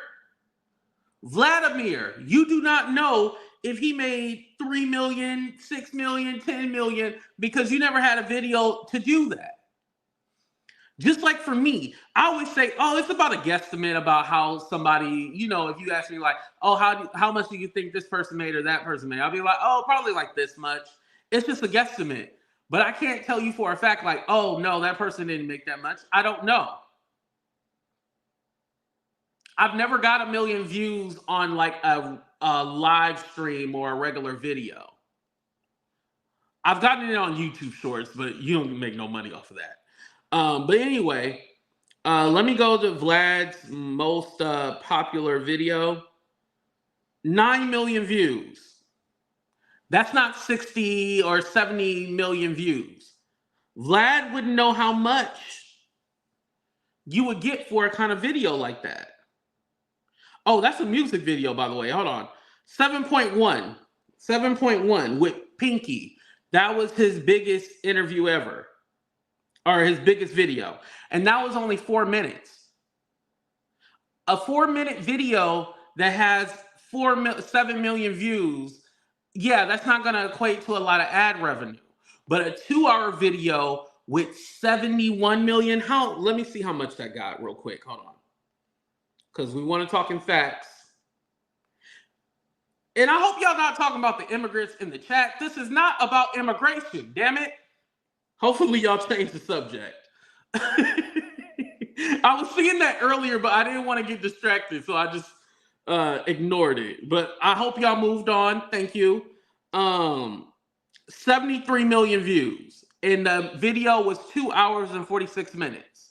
you do not know if he made 3 million, 6 million, 10 million, because you never had a video to do that. Just like for me, I always say, it's about a guesstimate about how somebody, if you ask me like, how much do you think this person made or that person made? I'll be like, probably like this much. It's just a guesstimate. But I can't tell you for a fact like, no, that person didn't make that much. I don't know. I've never got 1 million views on like a live stream or a regular video. I've gotten it on YouTube Shorts, but you don't make no money off of that. But anyway, let me go to Vlad's most popular video. 9 million views. That's not 60 or 70 million views. Vlad wouldn't know how much you would get for a kind of video like that. Oh, that's a music video, by the way. Hold on. 7.1 with Pinky. That was his biggest interview ever. Or his biggest video. And that was only 4 minutes. A 4-minute video that has 7 million views, yeah, that's not going to equate to a lot of ad revenue. But a 2-hour video with 71 million, let me see how much that got real quick. Hold on. Because we want to talk in facts. And I hope y'all not talking about the immigrants in the chat. This is not about immigration, damn it. Hopefully y'all change the subject. I was seeing that earlier, but I didn't want to get distracted. So I just ignored it. But I hope y'all moved on. Thank you. 73 million views. And the video was 2 hours and 46 minutes.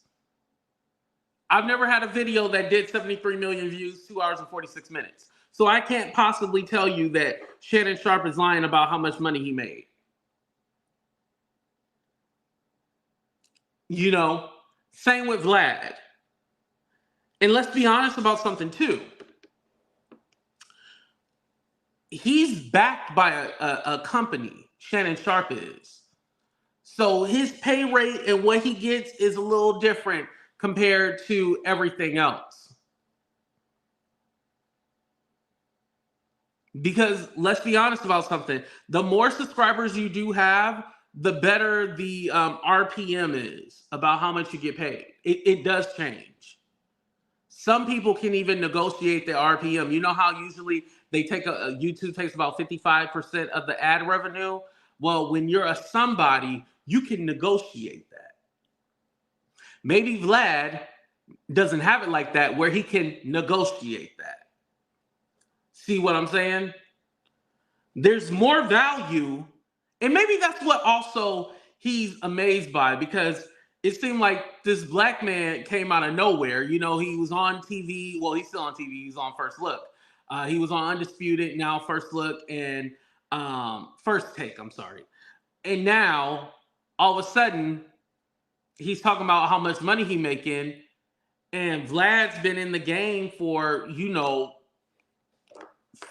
I've never had a video that did 73 million views, 2 hours and 46 minutes. So I can't possibly tell you that Shannon Sharpe is lying about how much money he made. You know, same with Vlad. And let's be honest about something too. He's backed by a company, Shannon Sharpe is. So his pay rate and what he gets is a little different compared to everything else. Because let's be honest about something. The more subscribers you do have, the better the RPM is about how much you get paid. It does change. Some people can even negotiate the RPM. You know how usually they take YouTube takes about 55% of the ad revenue? Well, when you're a somebody, you can negotiate that. Maybe Vlad doesn't have it like that, where he can negotiate that. See what I'm saying? There's more value, and maybe that's what also he's amazed by, because it seemed like this black man came out of nowhere. You know, he was on TV. Well, he's still on TV. He's on First Look. He was on Undisputed, now First Look, and First Take, I'm sorry. And now, all of a sudden, he's talking about how much money he's making, and Vlad's been in the game for,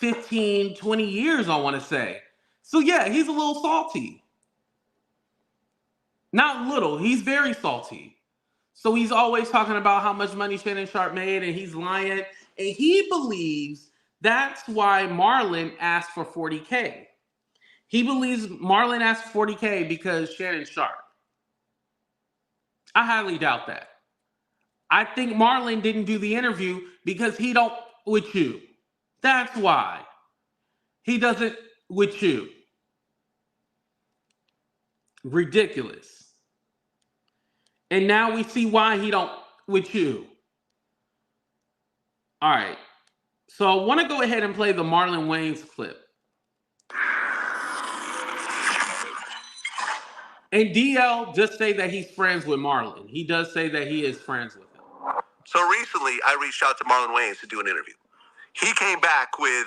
15, 20 years, I want to say. So yeah, he's a little salty. Not little, he's very salty. So he's always talking about how much money Shannon Sharpe made, and he's lying. And he believes that's why Marlon asked for 40K. He believes Marlon asked for 40K because Shannon Sharpe. I highly doubt that. I think Marlon didn't do the interview because he don't with you. That's why. He doesn't with you. Ridiculous. And now we see why he don't with you. All right. So I want to go ahead and play the Marlon Wayans clip. And DL just say that he's friends with Marlon. He does say that he is friends with him. So recently, I reached out to Marlon Wayans to do an interview. He came back with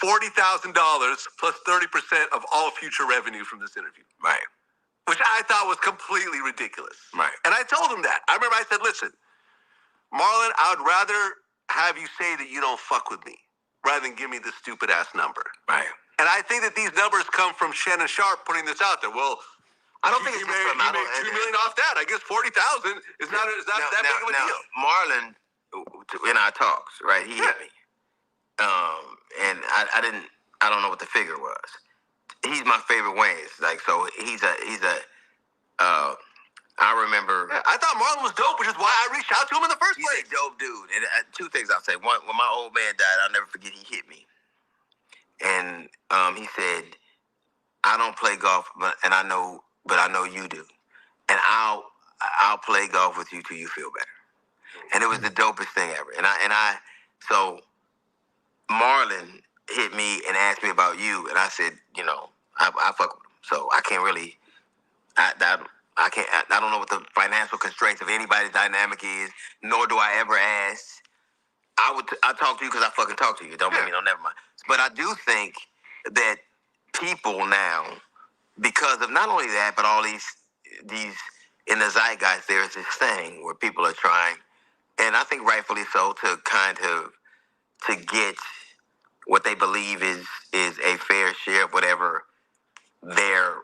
$40,000 plus 30% of all future revenue from this interview. Right. Which I thought was completely ridiculous. Right. And I told him that. I remember I said, listen, Marlon, I would rather have you say that you don't fuck with me rather than give me this stupid ass number. Right. And I think that these numbers come from Shannon Sharpe putting this out there. Well, I don't think it's just from him. He made $2 million off that. I guess 40,000 is not that big of a deal. Marlon, in our talks, right? He hit me, and I don't know what the figure was. He's my favorite Wayans. Like, so he's a. I remember. Yeah, I thought Marlon was dope, which is why I reached out to him in the first place. He's a dope dude. And two things I'll say. One, when my old man died, I'll never forget. He hit me. And he said, "I don't play golf, but I know you do, and I'll play golf with you till you feel better." And it was the dopest thing ever. So Marlon hit me and asked me about you, and I said, I fuck with him, so I can't really, I don't know what the financial constraints of anybody's dynamic is, nor do I ever ask. I talk to you because I fucking talk to you. Don't make me never mind. But I do think that people now, because of not only that, but all these in the zeitgeist, there's this thing where people are trying, and I think rightfully so, to kind of to get what they believe is a fair share of whatever their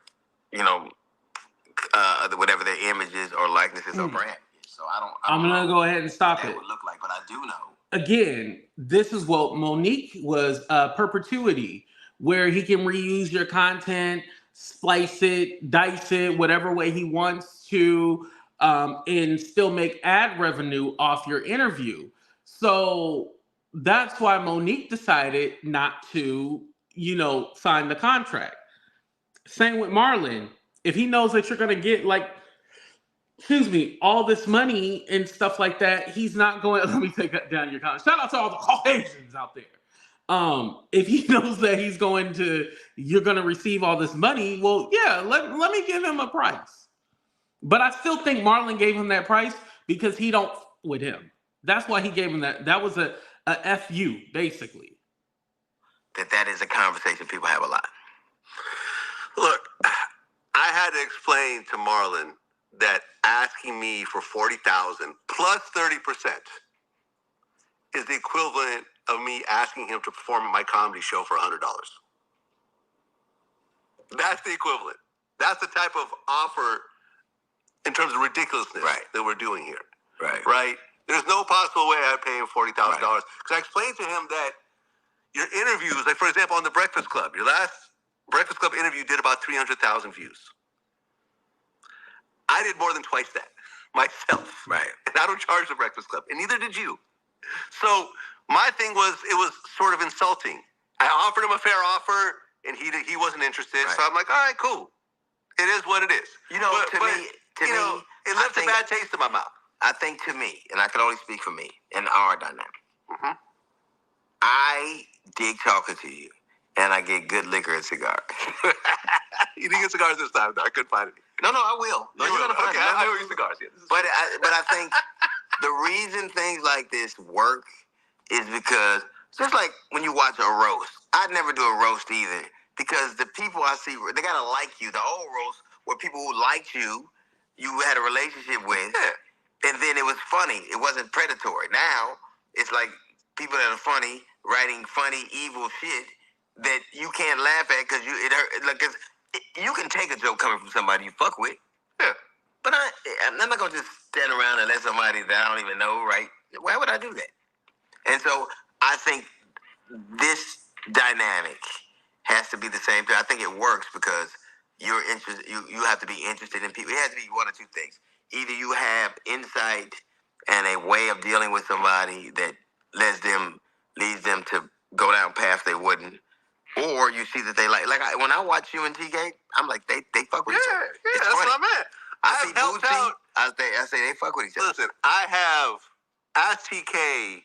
whatever their images or likenesses or brand is. So I'm gonna go ahead and stop it. Would look like, but I do know. Again, this is what Monique was perpetuity, where he can reuse your content, splice it, dice it, whatever way he wants to, and still make ad revenue off your interview. So that's why Monique decided not to, sign the contract. Same with Marlon. If he knows that you're going to get like excuse me, all this money and stuff like that, he's not going. Let me take down your comment. Shout out to all the Caucasians out there. If he knows that you're going to receive all this money, well, yeah, let me give him a price. But I still think Marlon gave him that price because he don't f with him. That's why he gave him that. That was a FU, basically. That is a conversation people have a lot. Look, I had to explain to Marlon that asking me for $40,000 plus 30% is the equivalent of me asking him to perform at my comedy show for $100. That's the equivalent. That's the type of offer in terms of ridiculousness that we're doing here. Right? There's no possible way I'd pay him $40,000. Because I explained to him that your interviews, like for example on the Breakfast Club, your last Breakfast Club interview did about 300,000 views. I did more than twice that myself. Right. And I don't charge the Breakfast Club, and neither did you. So my thing was, it was sort of insulting. I offered him a fair offer, and he wasn't interested. So I'm like, all right, cool. It is what it is. You know, to me, it left a bad taste in my mouth. I think to me, and I can only speak for me and our dynamic. I dig talking to you, and I get good liquor and cigars. You didn't get cigars this time, though. I couldn't find any. No, I will. No, you're gonna find it. I owe you cigars. Yeah, but I think the reason things like this work is because just like when you watch a roast, I'd never do a roast either because the people I see, they gotta like you. The old roast were people who liked you, you had a relationship with, and then it was funny. It wasn't predatory. Now it's like people that are funny writing funny, evil shit that you can't laugh at because it hurt. Like, you can take a joke coming from somebody you fuck with. Yeah. But I'm not going to just stand around and let somebody that I don't even know, right? Why would I do that? And so I think this dynamic has to be the same thing. I think it works because you're interested. You have to be interested in people. It has to be one or two things. Either you have insight and a way of dealing with somebody that leads them to go down paths they wouldn't, or you see that they when I watch you and TK, I'm like they fuck with each other. Yeah, that's what I meant. I have helped out. I say they fuck with each other. Listen, I have asked TK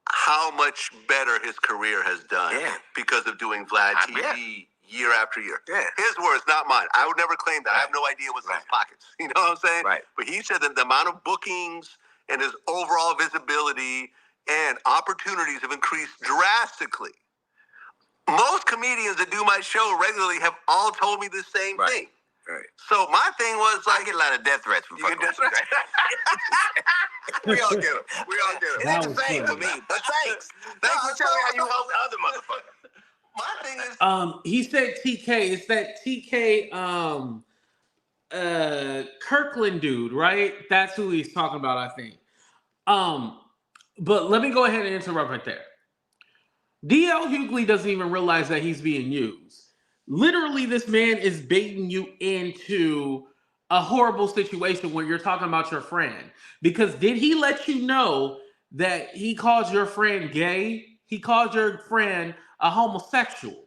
how much better his career has done because of doing VladTv year after year. Yeah. His words, not mine. I would never claim that. I have no idea what's in his pockets. You know what I'm saying? Right. But he said that the amount of bookings and his overall visibility and opportunities have increased drastically. Most comedians that do my show regularly have all told me the same thing. Right. So my thing was I get a lot of death threats from fucking death threats. We all get them. We all get them. It ain't the same for me, but thanks. Thanks for telling me how you help other motherfuckers. My thing is, he said TK. It's that TK Kirkland dude, right? That's who he's talking about, I think. But let me go ahead and interrupt right there. DL Hughley doesn't even realize that he's being used. Literally, this man is baiting you into a horrible situation when you're talking about your friend. Because did he let you know that he called your friend gay? He called your friend a homosexual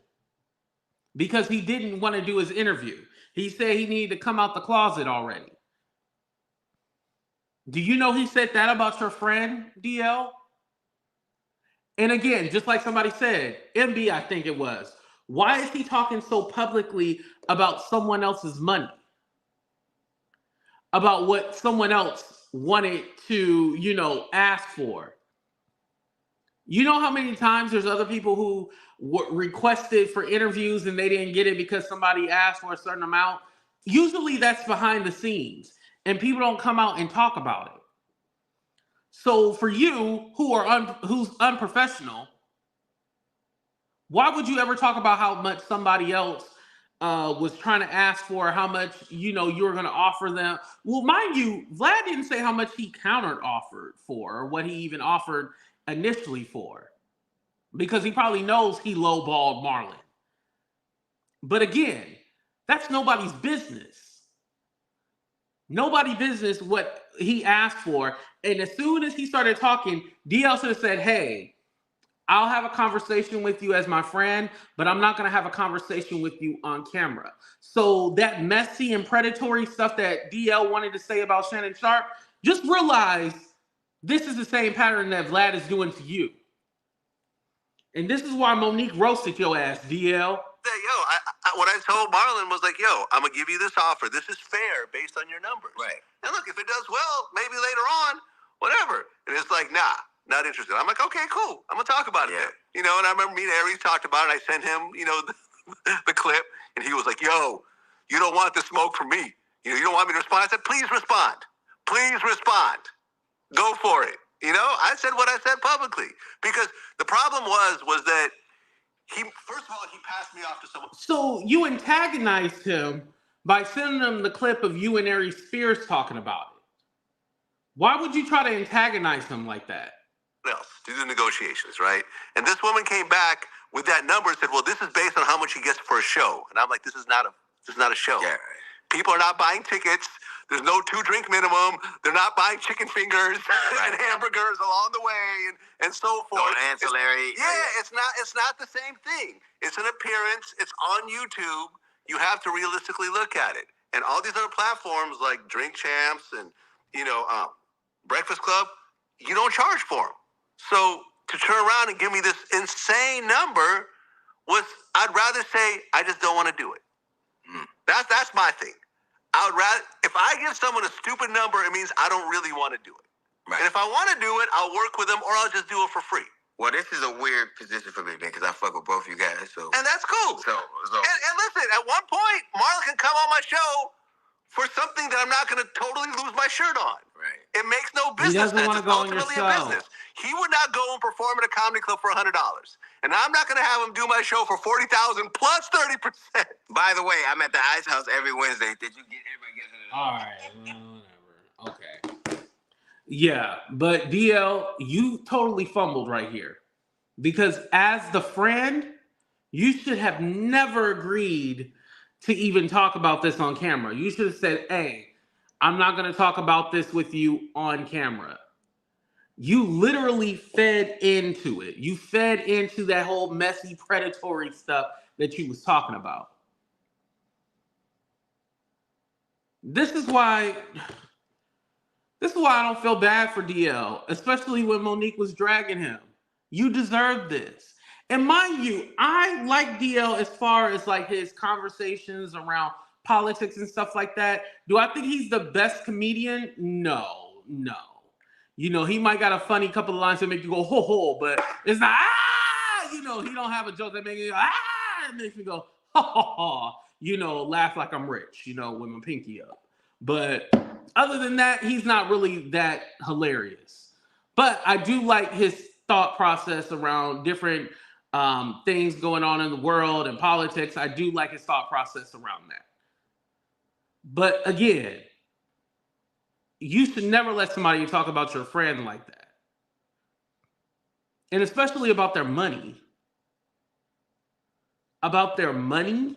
because he didn't want to do his interview. He said he needed to come out the closet already. Do you know he said that about your friend, DL? And again, just like somebody said, MB, I think it was, why is he talking so publicly about someone else's money? About what someone else wanted to, ask for? You know how many times there's other people who requested for interviews and they didn't get it because somebody asked for a certain amount? Usually that's behind the scenes and people don't come out and talk about it. So for you who's unprofessional, why would you ever talk about how much somebody else was trying to ask for, how much, you were going to offer them? Well, mind you, Vlad didn't say how much he countered offered for or what he even offered initially for, because he probably knows he lowballed Marlon. But again, that's nobody's business. Nobody's business what he asked for. And as soon as he started talking, DL should have said, hey, I'll have a conversation with you as my friend, but I'm not going to have a conversation with you on camera. So that messy and predatory stuff that DL wanted to say about Shannon Sharpe, just realize this is the same pattern that Vlad is doing to you. And this is why Monique roasted your ass, DL. What I told Marlon was like, yo, I'm going to give you this offer. This is fair based on your numbers. Right. And look, if it does well, maybe later on, whatever. And it's like, nah, not interested. I'm like, okay, cool. I'm going to talk about it. You know, and I remember me and Aries talked about it. I sent him, you know, the clip. And he was like, yo, you don't want the smoke from me. You know, you don't want me to respond. I said, please respond. Please respond. Go for it. You know, I said what I said publicly. Because the problem was that first of all, he passed me off to someone. So you antagonized him by sending him the clip of you and Aries Spears talking about it. Why would you try to antagonize him like that? Else to do the negotiations, right? And this woman came back with that number and said, well, this is based on how much he gets for a show. And I'm like, this is not a show. Yeah. People are not buying tickets. There's no 2-drink minimum. They're not buying chicken fingers and hamburgers along the way and so forth. No ancillary. It's not the same thing. It's an appearance. It's on YouTube. You have to realistically look at it. And all these other platforms like Drink Champs and, you know, Breakfast Club, you don't charge for them. So to turn around and give me this insane number I'd rather say, I just don't want to do it. That's my thing. I would rather, if I give someone a stupid number, it means I don't really want to do it. Right. And if I want to do it, I'll work with them or I'll just do it for free. Well, this is a weird position for me, man, because I fuck with both you guys. So, and that's cool. And listen, at one point, Marlon can come on my show for something that I'm not going to totally lose my shirt on. Right. It makes no business. He doesn't want to go on your show. A business. He would not go and perform at a comedy club for $100. And I'm not going to have him do my show for $40,000 plus 30%. By the way, I'm at the Ice House every Wednesday. Did you get everybody get $100? All right, well, whatever. Okay. Yeah, but DL, you totally fumbled right here. Because as the friend, you should have never agreed to even talk about this on camera. You should have said, hey, I'm not going to talk about this with you on camera. You literally fed into it. You fed into that whole messy, predatory stuff that you was talking about. This is why I don't feel bad for DL, especially when Monique was dragging him. You deserve this. And mind you, I like DL as far as like his conversations around politics and stuff like that. Do I think he's the best comedian? No. You know, he might got a funny couple of lines that make you go, ho, ho, but it's not, you know, he don't have a joke that makes you go, it makes me go, ha, ha, ha, you know, laugh like I'm rich, you know, with my pinky up. But other than that, he's not really that hilarious. But I do like his thought process around different things going on in the world and politics. I do like his thought process around that. But again, you should never let somebody talk about your friend like that. And especially about their money. About their money.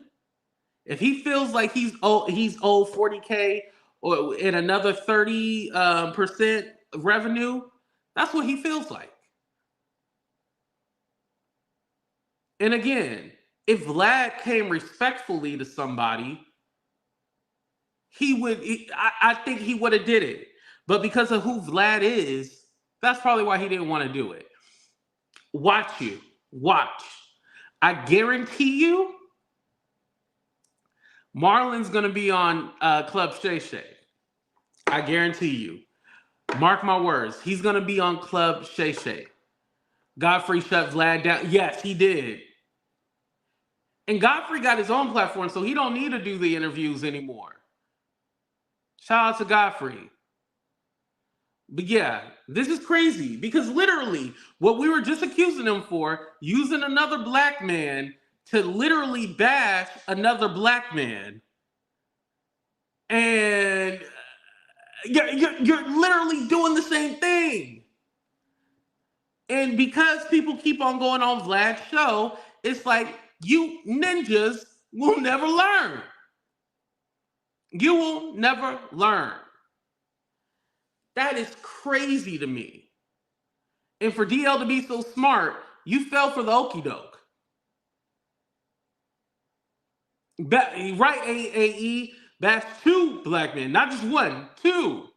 If he feels like he's owed $40K or in another 30% revenue, that's what he feels like. And again, if Vlad came respectfully to somebody, I think he would have did it. But because of who Vlad is, that's probably why he didn't want to do it. Watch. I guarantee you, Marlon's going to be on Club Shay Shay. I guarantee you. Mark my words. He's going to be on Club Shay Shay. Godfrey shut Vlad down. Yes, he did. And Godfrey got his own platform, so he don't need to do the interviews anymore. Shout out to Godfrey. But yeah, this is crazy because literally what we were just accusing him for, using another black man to literally bash another black man. And you're literally doing the same thing. And because people keep on going on Vlad's show, it's like you ninjas will never learn. You will never learn. That is crazy to me. And for DL to be so smart You fell for the okie doke. Right, AAE, that's 2 black men, not just 1, 2.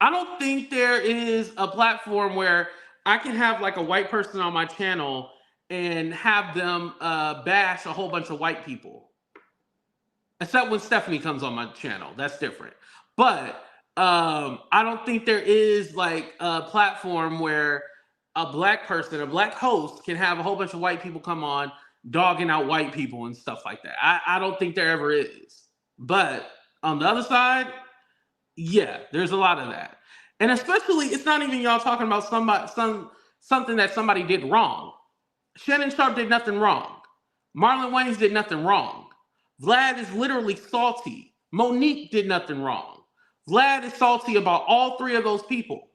I don't think there is a platform where I can have like a white person on my channel and have them bash a whole bunch of white people. Except when Stephanie comes on my channel. That's different. But I don't think there is like a platform where a black person, a black host can have a whole bunch of white people come on dogging out white people and stuff like that. I don't think there ever is. But on the other side, yeah, there's a lot of that. And especially, it's not even y'all talking about something that somebody did wrong. Shannon Sharpe did nothing wrong. Marlon Wayans did nothing wrong. Vlad is literally salty. Monique did nothing wrong. Vlad is salty about all 3 of those people.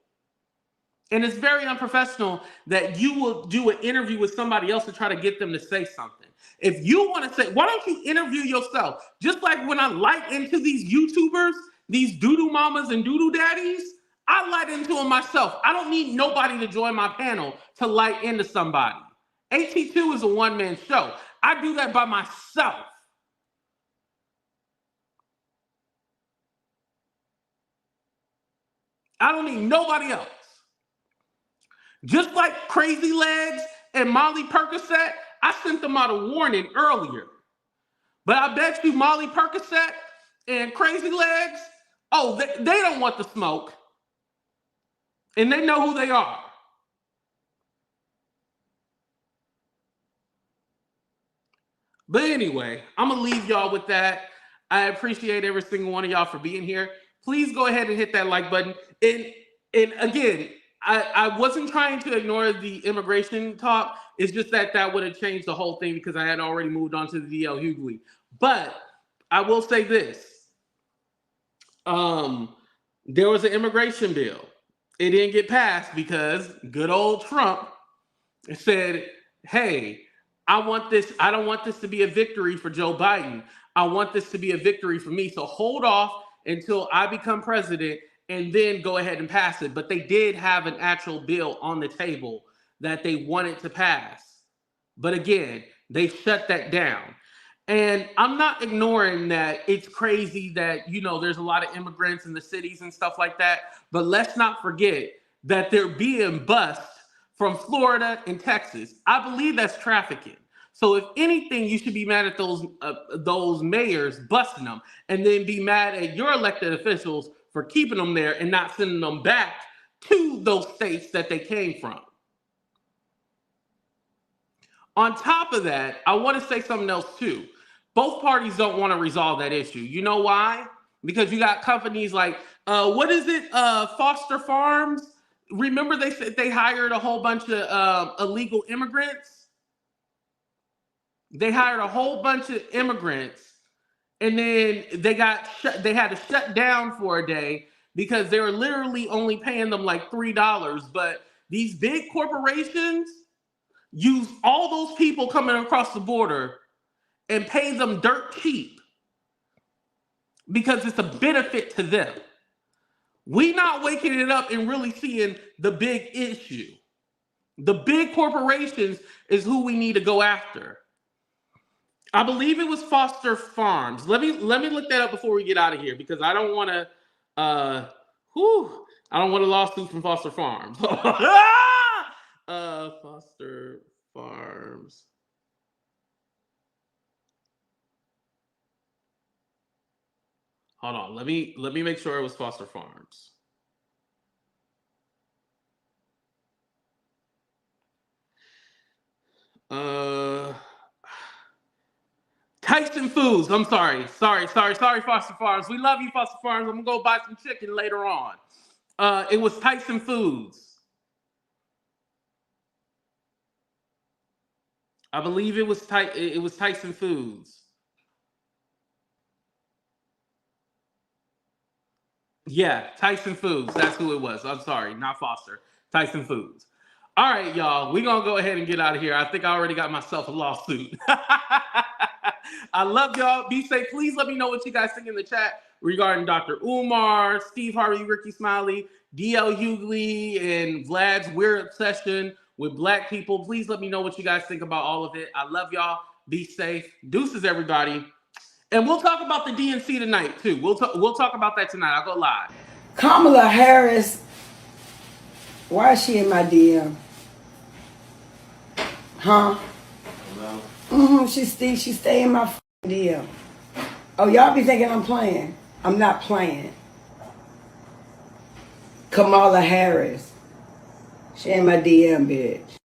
And it's very unprofessional that you will do an interview with somebody else to try to get them to say something. If you want to say, why don't you interview yourself? Just like when I light into these YouTubers, these doo-doo mamas and doo-doo daddies, I light into them myself. I don't need nobody to join my panel to light into somebody. AT2 is a one-man show. I do that by myself. I don't need nobody else. Just like Crazy Legs and Molly Percocet, I sent them out a warning earlier. But I bet you Molly Percocet and Crazy Legs, oh, they don't want the smoke. And they know who they are. But anyway, I'm going to leave y'all with that. I appreciate every single one of y'all for being here. Please go ahead and hit that like button. And again, I wasn't trying to ignore the immigration talk. It's just that would have changed the whole thing because I had already moved on to the DL Hughley. But I will say this. There was an immigration bill. It didn't get passed because good old Trump said, hey, I don't want this to be a victory for Joe Biden. I want this to be a victory for me. So hold off until I become president and then go ahead and pass it. But they did have an actual bill on the table that they wanted to pass. But again, they shut that down. And I'm not ignoring that it's crazy that, there's a lot of immigrants in the cities and stuff like that. But let's not forget that they're being bussed from Florida and Texas. I believe that's trafficking. So if anything, you should be mad at those mayors busting them and then be mad at your elected officials for keeping them there and not sending them back to those states that they came from. On top of that, I want to say something else too. Both parties don't want to resolve that issue. You know why? Because you got companies like, Foster Farms. Remember they said they hired a whole bunch of illegal immigrants? They hired a whole bunch of immigrants and then they had to shut down for a day because they were literally only paying them like $3. But these big corporations use all those people coming across the border and pay them dirt cheap because it's a benefit to them. We not waking it up and really seeing the big issue. The big corporations is who we need to go after. I believe it was Foster Farms. Let me look that up before we get out of here because I don't want to I don't want a lawsuit from Foster Farms. Foster Farms. Hold on. Let me make sure it was Foster Farms. Tyson Foods. I'm sorry, Foster Farms. We love you, Foster Farms. I'm gonna go buy some chicken later on. It was Tyson Foods. I believe it was Tyson Foods. Yeah, Tyson Foods. That's who it was. I'm sorry, not Foster. Tyson Foods. All right, y'all. We're going to go ahead and get out of here. I think I already got myself a lawsuit. I love y'all. Be safe. Please let me know what you guys think in the chat regarding Dr. Umar, Steve Harvey, Rickey Smiley, DL Hughley, and Vlad's weird obsession with black people. Please let me know what you guys think about all of it. I love y'all. Be safe. Deuces, everybody. And we'll talk about the DNC tonight, too. We'll talk about that tonight. I'll go live. Kamala Harris, why is she in my DM? Huh? She stay in my DM. Oh, y'all be thinking I'm playing. I'm not playing. Kamala Harris. She in my DM, bitch.